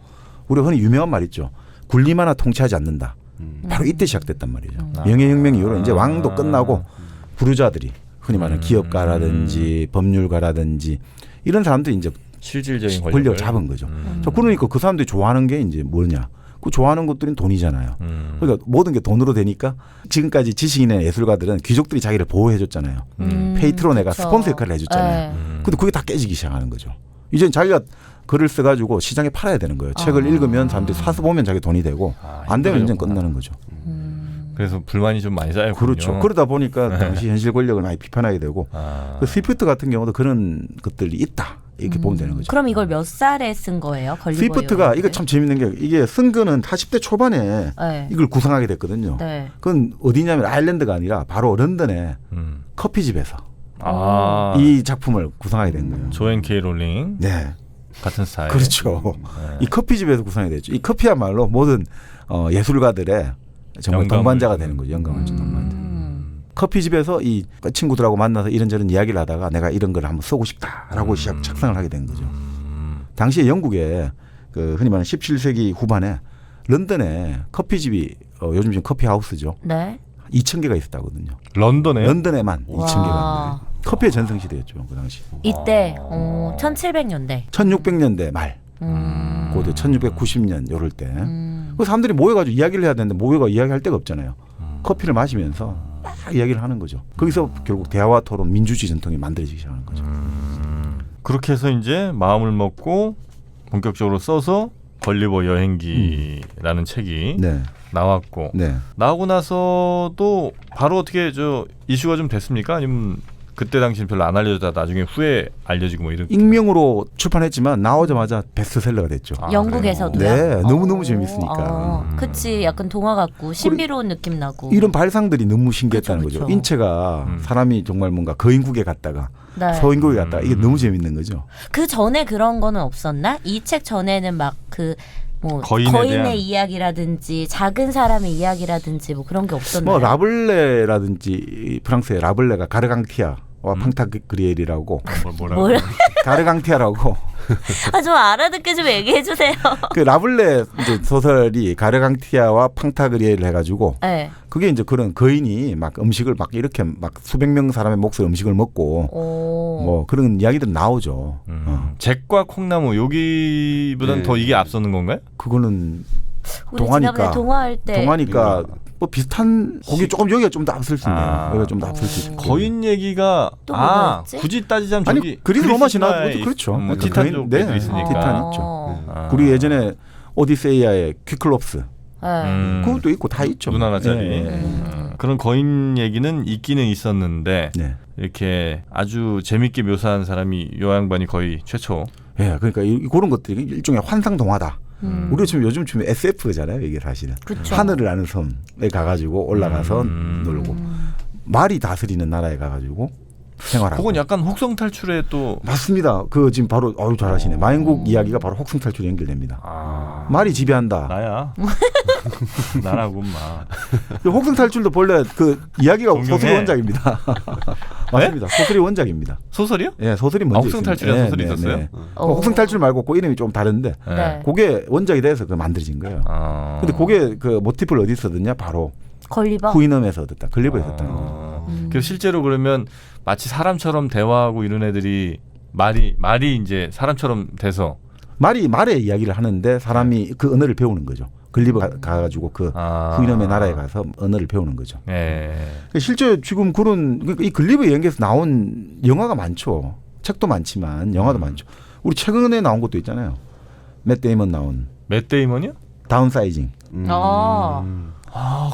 우리가 흔히 유명한 말 있죠. 군림 하나 통치하지 않는다. 바로 이때 시작됐단 말이죠. 명예혁명 이후로 이제 왕도 끝나고 부르자들이 흔히 말하는 기업가라든지 법률가라든지 이런 사람들이 이제 실질적인 권력을 잡은 거죠. 그러니까 그 사람들이 좋아하는 게 이제 뭐냐? 그 좋아하는 것들은 돈이잖아요. 그러니까 모든 게 돈으로 되니까 지금까지 지식인의 예술가들은 귀족들이 자기를 보호해줬잖아요. 페이트로네가 스폰서 역할을 해줬잖아요. 근데 그게 다 깨지기 시작하는 거죠. 이제는 자기가 글을 써가지고 시장에 팔아야 되는 거예요. 책을 읽으면 사람들이 사서 보면 자기 돈이 되고 안 되면 이제 끝나는 거죠. 그래서 불만이 좀 많이 쌓였군요. 그렇죠. 그러다 보니까 당시 현실 권력을 많이 비판하게 되고 그 스위프트 같은 경우도 그런 것들이 있다. 이렇게 보면 되는 거죠. 그럼 이걸 몇 살에 쓴 거예요? 스위프트가 이거 참 재밌는 게 이게 쓴 거는 40대 초반에 이걸 구상하게 됐거든요. 네. 그건 어디냐면 아일랜드가 아니라 바로 런던의 커피집에서 이 작품을 구상하게 된 거예요. 조앤 K 롤링. 네. 같은 스타일. 그렇죠. 이 커피집에서 구상이 됐죠. 이 커피야말로 모든 예술가들의 정말 동반자가 되는 거죠. 영감을 준 동반자. 커피집에서 이 친구들하고 만나서 이런저런 이야기를 하다가 내가 이런 걸 한번 쓰고 싶다라고 착상을 하게 된 거죠. 당시에 영국에 그 흔히 말하는 17세기 후반에 런던에 커피집이 요즘 지금 커피하우스죠. 네. 2,000개가 있었다거든요. 런던에만 2,000개가. 커피의 전성시대였죠. 그 당시. 이때 1700년대. 1600년대 말. 고대 1690년 요럴 때. 그 사람들이 모여가지고 이야기를 해야 되는데 모여가 이야기할 데가 없잖아요. 커피를 마시면서 막 이야기를 하는 거죠. 거기서 결국 대화와 토론, 민주주의 전통이 만들어지기 시작하는 거죠. 그렇게 해서 이제 마음을 먹고 본격적으로 써서 걸리버 여행기라는 책이 나왔고 나오고 나서도 바로 어떻게 이슈가 좀 됐습니까? 아니면 그때 당시는 별로 안 알려졌다 나중에 후에 알려지고 뭐 이런. 익명으로 출판했지만 나오자마자 베스트셀러가 됐죠. 영국에서도요? 네, 너무너무 재밌으니까. 그치, 약간 동화 같고 신비로운 느낌 나고. 이런 발상들이 너무 신기했다는 거죠. 인체가 사람이 정말 뭔가 거인국에 갔다가 서인국에 갔다가 이게 너무 재밌는 거죠. 그 전에 그런 거는 없었나? 이 책 전에는 막 뭐 거인의 이야기라든지 작은 사람의 이야기라든지 뭐 그런 게 없었나요? 뭐 라블레라든지 프랑스의 라블레가 가르강티아와 팡타그리엘이라고 뭐라? 가르강티아라고 좀 알아듣게 좀 얘기해 주세요. 그 라블레 이제 소설이 가르강티아와 팡타그리엘을 해가지고 그게 이제 그런 거인이 막 음식을 막 이렇게 막 수백 명 사람의 몫을 음식을 먹고 뭐 그런 이야기들 나오죠. 잭과 콩나무 여기보다는 더 이게 앞서는 건가요? 그거는 동화니까 동화니까 뭐 비슷한 거기 조금 여기가 좀 더 앞설 수 있네요. 여기가 좀 더 앞설 수 있고. 거인 얘기가 또 뭐가 있지? 굳이 따지자면 저기 아니 그리스 로마 신화도 그렇죠. 티탄족 네, 애들이 있으니까. 티탄 있죠. 우리 예전에 오디세이아의 퀴클롭스 그것도 있고 다 있죠. 눈 하나짜리. 그런 거인 얘기는 있기는 있었는데 네. 이렇게 아주 재밌게 묘사한 사람이 요 양반이 거의 최초. 예, 그러니까 그런 것들이 일종의 환상 동화다. 우리가 지금 요즘 SF잖아요, 이게 사실은. 그쵸. 하늘을 아는 섬에 가가지고 올라가서 놀고 말이 다스리는 나라에 가가지고 생활하고. 그건 약간 혹성 탈출에 또 맞습니다. 그 지금 바로 잘하시네. 마인국 이야기가 바로 혹성 탈출에 연결됩니다. 말이 지배한다. 나야. 나라고 마. 혹성 탈출도 본래 그 이야기가 존경해. 소설이 원작입니다. 맞습니다. 소설이 원작입니다. 소설이요? 예, 소설이 먼저 혹성 탈출이라는 소설이 있었어요? 혹성 탈출 말고 그 이름이 좀 다른데 네. 그게 원작이 돼서 그 만들어진 거예요. 근데 그게 그 모티프를 어디서 얻었냐? 바로 걸리버? 후이넘에서 얻었다. 글리버에서 얻었다는 거죠. 그래서 실제로 그러면 마치 사람처럼 대화하고 이런 애들이 말이 이제 사람처럼 돼서 말의 이야기를 하는데 사람이 그 언어를 배우는 거죠. 글리버 가가지고 그 후이넘의 나라에 가서 언어를 배우는 거죠. 실제 지금 그러니까 이 글리버 여행에서 나온 영화가 많죠. 책도 많지만 영화도 많죠. 우리 최근에 나온 것도 있잖아요. 맷 데이먼 나온. 맷 데이먼이요? 다운사이징.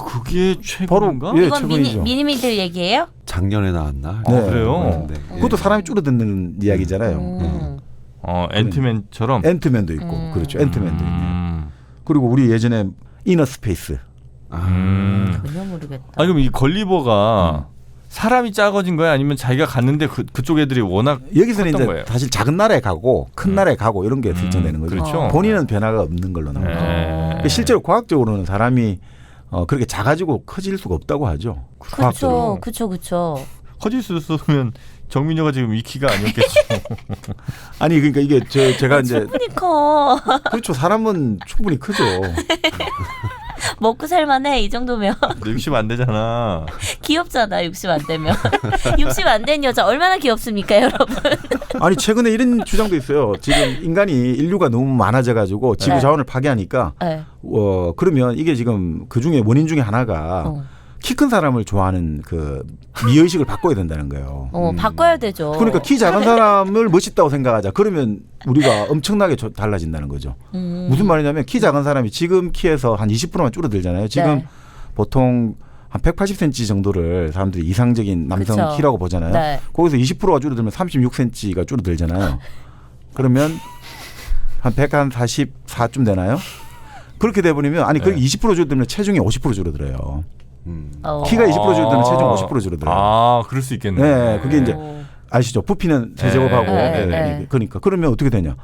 그게 최고인가? 바로, 예, 이건 미니미들 얘기예요? 작년에 나왔나? 네. 그래요? 네. 그것도 사람이 줄어드는 이야기잖아요. 앤트맨처럼. 앤트맨도 있고 그렇죠. 앤트맨도 있네요. 그리고 우리 예전에 이너 스페이스. 전혀 모르겠다. 아니 그럼 이 걸리버가 사람이 작아진 거야? 아니면 자기가 갔는데 그쪽 애들이 워낙 여기서는 이제 거예요? 사실 작은 나라에 가고 큰 나라에 가고 이런 게 설정되는 거죠. 그렇죠. 본인은 변화가 없는 걸로 나옵니다. 실제로 과학적으로는 사람이 그렇게 작아지고 커질 수가 없다고 하죠. 그렇죠. 그렇죠. 커질 수 있으면 정민여가 지금 이 키가 아니었겠죠. 아니 그러니까 이게 제가 이제 충분히 커. 그렇죠. 사람은 충분히 크죠. 먹고 살만해 이 정도면. 60 안 되잖아. 귀엽잖아 60 안 되면. 60 안 된 여자 얼마나 귀엽습니까 여러분. 아니 최근에 이런 주장도 있어요. 지금 인류가 너무 많아져가지고 지구 자원을 파괴하니까 그러면 이게 지금 그 중에 원인 중에 하나가 키 큰 사람을 좋아하는 그 미의식을 바꿔야 된다는 거예요. 바꿔야 되죠. 그러니까 키 작은 사람을 멋있다고 생각하자. 그러면 우리가 엄청나게 달라진다는 거죠. 무슨 말이냐면 키 작은 사람이 지금 키에서 한 20%만 줄어들잖아요. 지금 보통 한 180cm 정도를 사람들이 이상적인 남성 그쵸. 키라고 보잖아요. 네. 거기서 20%가 줄어들면 36cm가 줄어들잖아요. 그러면 한 144쯤 되나요? 그렇게 돼버리면 그 20% 줄어들면 체중이 50% 줄어들어요. 키가 20% 줄어들면 체중 50% 줄어들어요. 그럴 수 있겠네. 네, 그게 이제 아시죠? 부피는 세제곱하고 그러니까 그러면 어떻게 되냐?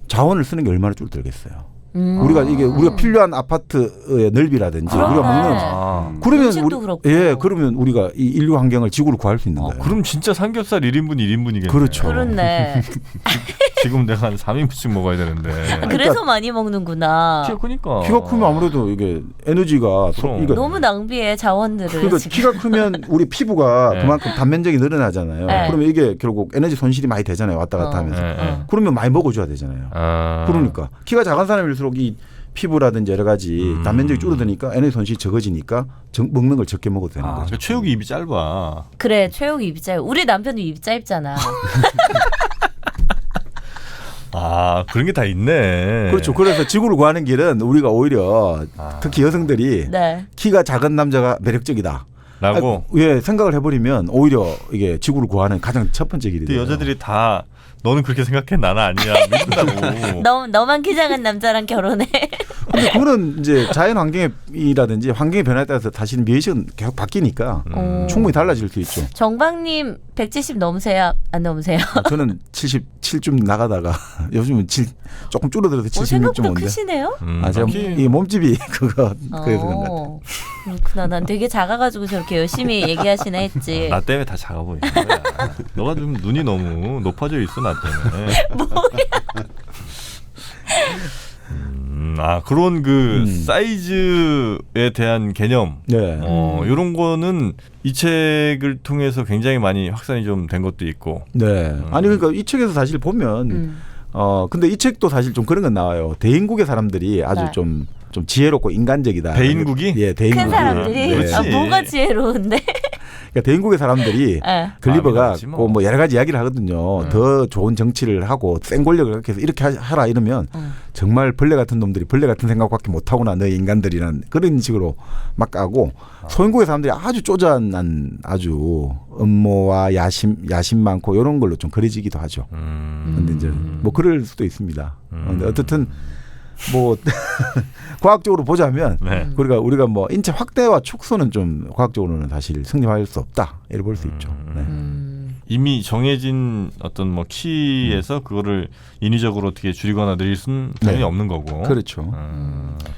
자원을 쓰는 게 얼마나 줄어들겠어요. 우리가 필요한 아파트의 넓이라든지 우리가 먹는 그러면 그러면 우리가 이 인류 환경을 지구를 구할 수 있는 거예요. 그럼 진짜 삼겹살 1인분 1인분이겠네. 그렇죠. 그렇네. 지금 내가 한 3인분씩 먹어야 되는데. 그래서 많이 먹는구나. 키가 크니까. 키가 크면 아무래도 이게 에너지가 너무 낭비해 자원들을. 그러니까 키가 크면 우리 피부가 그만큼 단면적이 늘어나잖아요. 그러면 이게 결국 에너지 손실이 많이 되잖아요. 왔다 갔다 하면서. 그러면 많이 먹어줘야 되잖아요. 그러니까 키가 작은 사람일수록 이 피부라든지 여러 가지 단면적이 줄어드니까 에너지 손실이 적어지니까 먹는 걸 적게 먹어도 되는 거죠. 그러니까 최욱이 입이 짧아. 그래 최욱이 입이 짧아. 우리 남편도 입이 짧잖아. 그런 게 다 있네. 그렇죠. 그래서 지구를 구하는 길은 우리가 오히려 특히 여성들이 키가 작은 남자가 매력적이다. 라고 생각을 해버리면 오히려 이게 지구를 구하는 가장 첫 번째 길이 돼요. 여자들이 다 너는 그렇게 생각해 나는 아니야 믿는다고. 너만 키 작은 남자랑 결혼해. 근데 그거는 이제 자연 환경이라든지 환경의 변화에 따라서 다시는 미의식은 계속 바뀌니까 충분히 달라질 수 있죠. 정박님 170 넘으세요? 안 넘으세요? 저는 77좀 나가다가 요즘은 조금 줄어들어서 76좀 생각보다 온데. 크시네요? 제가 이 몸집이 그래서 그런 것 같아요. 그렇구나. 난 되게 작아가지고 저렇게 열심히 얘기하시나 했지. 나 때문에 다 작아 보이는 거야. 너가 좀 눈이 너무 높아져 있어 나 때문에. 뭐야? 그런 사이즈에 대한 개념 이런 거는 이 책을 통해서 굉장히 많이 확산이 좀 된 것도 있고. 아니 그러니까 이 책에서 사실 보면 근데 이 책도 사실 좀 그런 건 나와요. 대인국의 사람들이 아주 좀 좀 지혜롭고 인간적이다. 대인국이? 예, 대인국이. 큰 사람들이 네. 아, 뭐가 지혜로운데? 그러니까 대인국의 사람들이 글리버가 뭐 여러 가지 이야기를 하거든요. 더 좋은 정치를 하고 센 권력을 이렇게 해서 이렇게 하라 이러면 정말 벌레 같은 놈들이 벌레 같은 생각밖에 못 하구나 너희 인간들이란 그런 식으로 막 까고 소인국의 사람들이 아주 쪼잔한 아주 음모와 야심 많고 이런 걸로 좀 그려지기도 하죠. 근데 이제 뭐 그럴 수도 있습니다. 근데 어쨌든 뭐 과학적으로 보자면 우리가 뭐 인체 확대와 축소는 좀 과학적으로는 사실 승리할 수 없다 이렇게 볼 수 있죠. 네. 이미 정해진 어떤 뭐 키에서 그거를 인위적으로 어떻게 줄이거나 늘릴 수는 당연히 없는 거고. 그렇죠.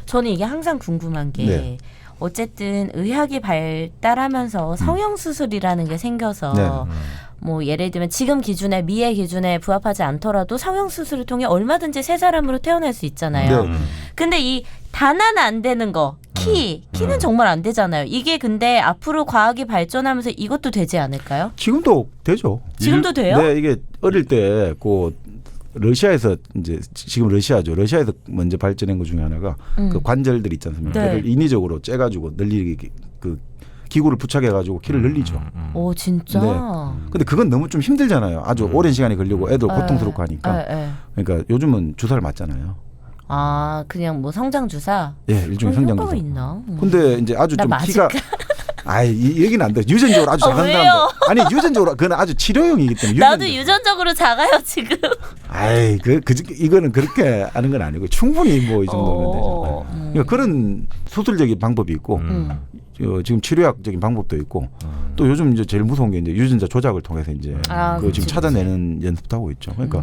저는 이게 항상 궁금한 게 어쨌든 의학이 발달하면서 성형 수술이라는 게 생겨서 뭐 예를 들면 지금 기준에 미의 기준에 부합하지 않더라도 성형 수술을 통해 얼마든지 새 사람으로 태어날 수 있잖아요. 근데 이 단하나 안 되는 거 키는 정말 안 되잖아요. 이게 근데 앞으로 과학이 발전하면서 이것도 되지 않을까요? 지금도 되죠. 지금도 돼요? 네, 이게 어릴 때 그 러시아에서 이제 지금 러시아죠. 러시아에서 먼저 발전한 것 중에 하나가 그 관절들 있지 않습니까? 그걸 인위적으로 째가지고 늘리기 그 기구를 부착해가지고 키를 늘리죠. 오 진짜. 네. 근데 그건 너무 좀 힘들잖아요. 아주 오랜 시간이 걸리고 애들 고통스럽고 하니까. 그러니까 요즘은 주사를 맞잖아요. 아 그냥 뭐 성장 주사. 예, 일종의 성장 주사. 있나? 근데 이제 아주 좀 키가. 이 얘기는 안 돼. 유전적으로 아주 작은 왜요? 사람들. 아니 유전적으로 그건 아주 치료용이기 때문에. 나도 유전적으로 작아요 지금. 이거는 그렇게 하는 건 아니고 충분히 뭐 이 정도면 되죠. 그러니까 그런 수술적인 방법이 있고 지금 치료학적인 방법도 있고 또 요즘 이제 제일 무서운 게 이제 유전자 조작을 통해서 이제 그 지금 찾아내는 연습도 하고 있죠. 그러니까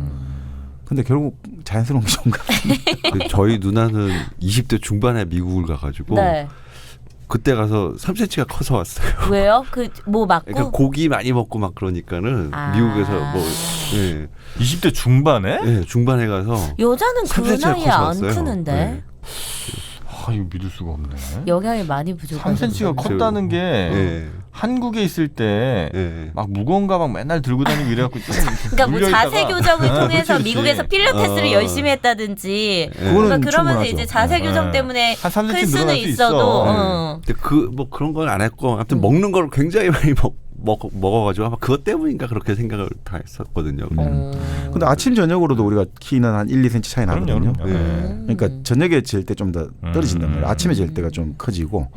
근데 결국 자연스러운 게 좋은 것 같아요. 저희 누나는 20대 중반에 미국을 가가지고. 그때 가서 3cm가 커서 왔어요. 왜요? 그 뭐 맞고? 그러니까 고기 많이 먹고 막 그러니까는 미국에서 뭐 20대 중반에? 네, 중반에 가서 여자는 그 나이에 안 크는데. 네. 이거 믿을 수가 없네. 영양이 많이 부족한. 3cm가 컸다는 게 한국에 있을 때 막 무거운 가방 맨날 들고 다니고 이래갖고 그러니까 뭐 자세 교정을 통해서 미국에서 필라테스를 열심히 했다든지 그러면서 이제 자세 교정 때문에 클 수는 있어도 근데 그 뭐 그런 건 안 했고 아무튼 먹는 걸 굉장히 많이 먹어가지고 아마 그것 때문인가 그렇게 생각을 다 했었거든요. 근데 아침 저녁으로도 우리가 키는 한 1, 2cm 차이 나거든요. 그러니까 저녁에 질 때 좀 더 떨어진단 말이에요. 아침에 질 때가 좀 커지고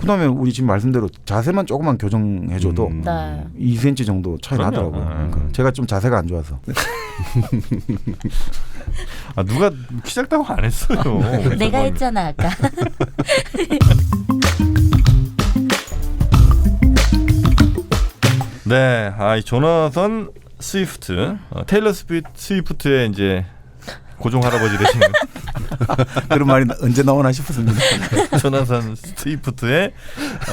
그다음에 우리 지금 말씀대로 자세만 조금만 교정해줘도 2cm 정도 차이 나더라고요. 그러니까 제가 좀 자세가 안 좋아서. 누가 키 작다고 안 했어요. 내가 했잖아 아까. 네, 이 조나선 스위프트, 테일러 스위프트의 이제 고종 할아버지 되시는 그런 말이 언제 나오나 싶었습니다. 조나선 스위프트의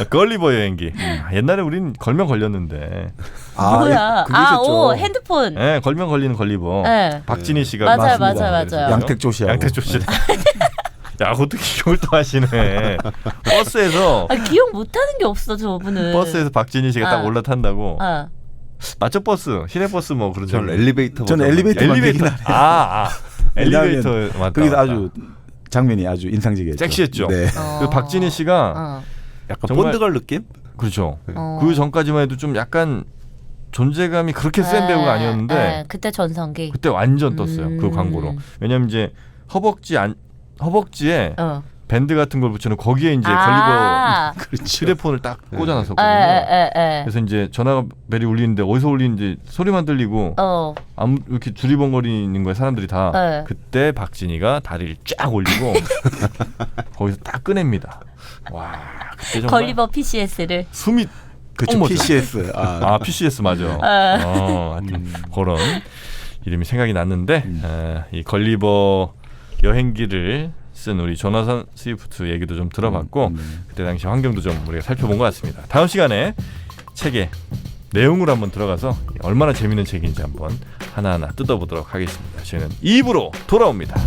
걸리버 여행기. 옛날에 우린 걸면 걸렸는데. 뭐야? 핸드폰. 네, 걸면 걸리는 걸리버. 네. 박진희 씨가 맞아요. 양택조 씨하고. 양택조 씨. 야, 어떻게 기억을 또 하시네. 버스에서 기억 못하는 게 없어 저분은. 버스에서 박진희 씨가 딱 올라탄다고. 맞죠? 버스, 시내버스 뭐 그러죠. 저는 엘리베이터. 저는 엘리베이터만 엘리베이터. 엘리베이터 맞다. 거기서 아주 장면이 아주 인상적이었죠. 섹시했죠. 네. 그 박진희 씨가 약간 본드걸 느낌? 그렇죠. 그 전까지만 해도 좀 약간 존재감이 그렇게 센 배우가 아니었는데 그때 전성기. 그때 완전 떴어요. 그 광고로. 왜냐면 이제 허벅지에 밴드 같은 걸 붙여놓고 거기에 이제 걸리버 휴대폰을 딱 꽂아놨었거든요. 그래서 이제 전화벨이 울리는데 어디서 울리는지 소리만 들리고 이렇게 두리번거리는 거예요. 사람들이 다. 그때 박진희가 다리를 쫙 올리고 거기서 딱 꺼냅니다. 와, 그때 정말 걸리버 PCS를. 숨이 그렇죠. PCS. PCS 맞아. 하여튼 그런 이름이 생각이 났는데 이 걸리버 여행기를 쓴 우리 조나선 스위프트 얘기도 좀 들어봤고 그때 당시 환경도 좀 우리가 살펴본 것 같습니다. 다음 시간에 책의 내용으로 한번 들어가서 얼마나 재미있는 책인지 한번 하나하나 뜯어보도록 하겠습니다. 저희는 2부로 돌아옵니다.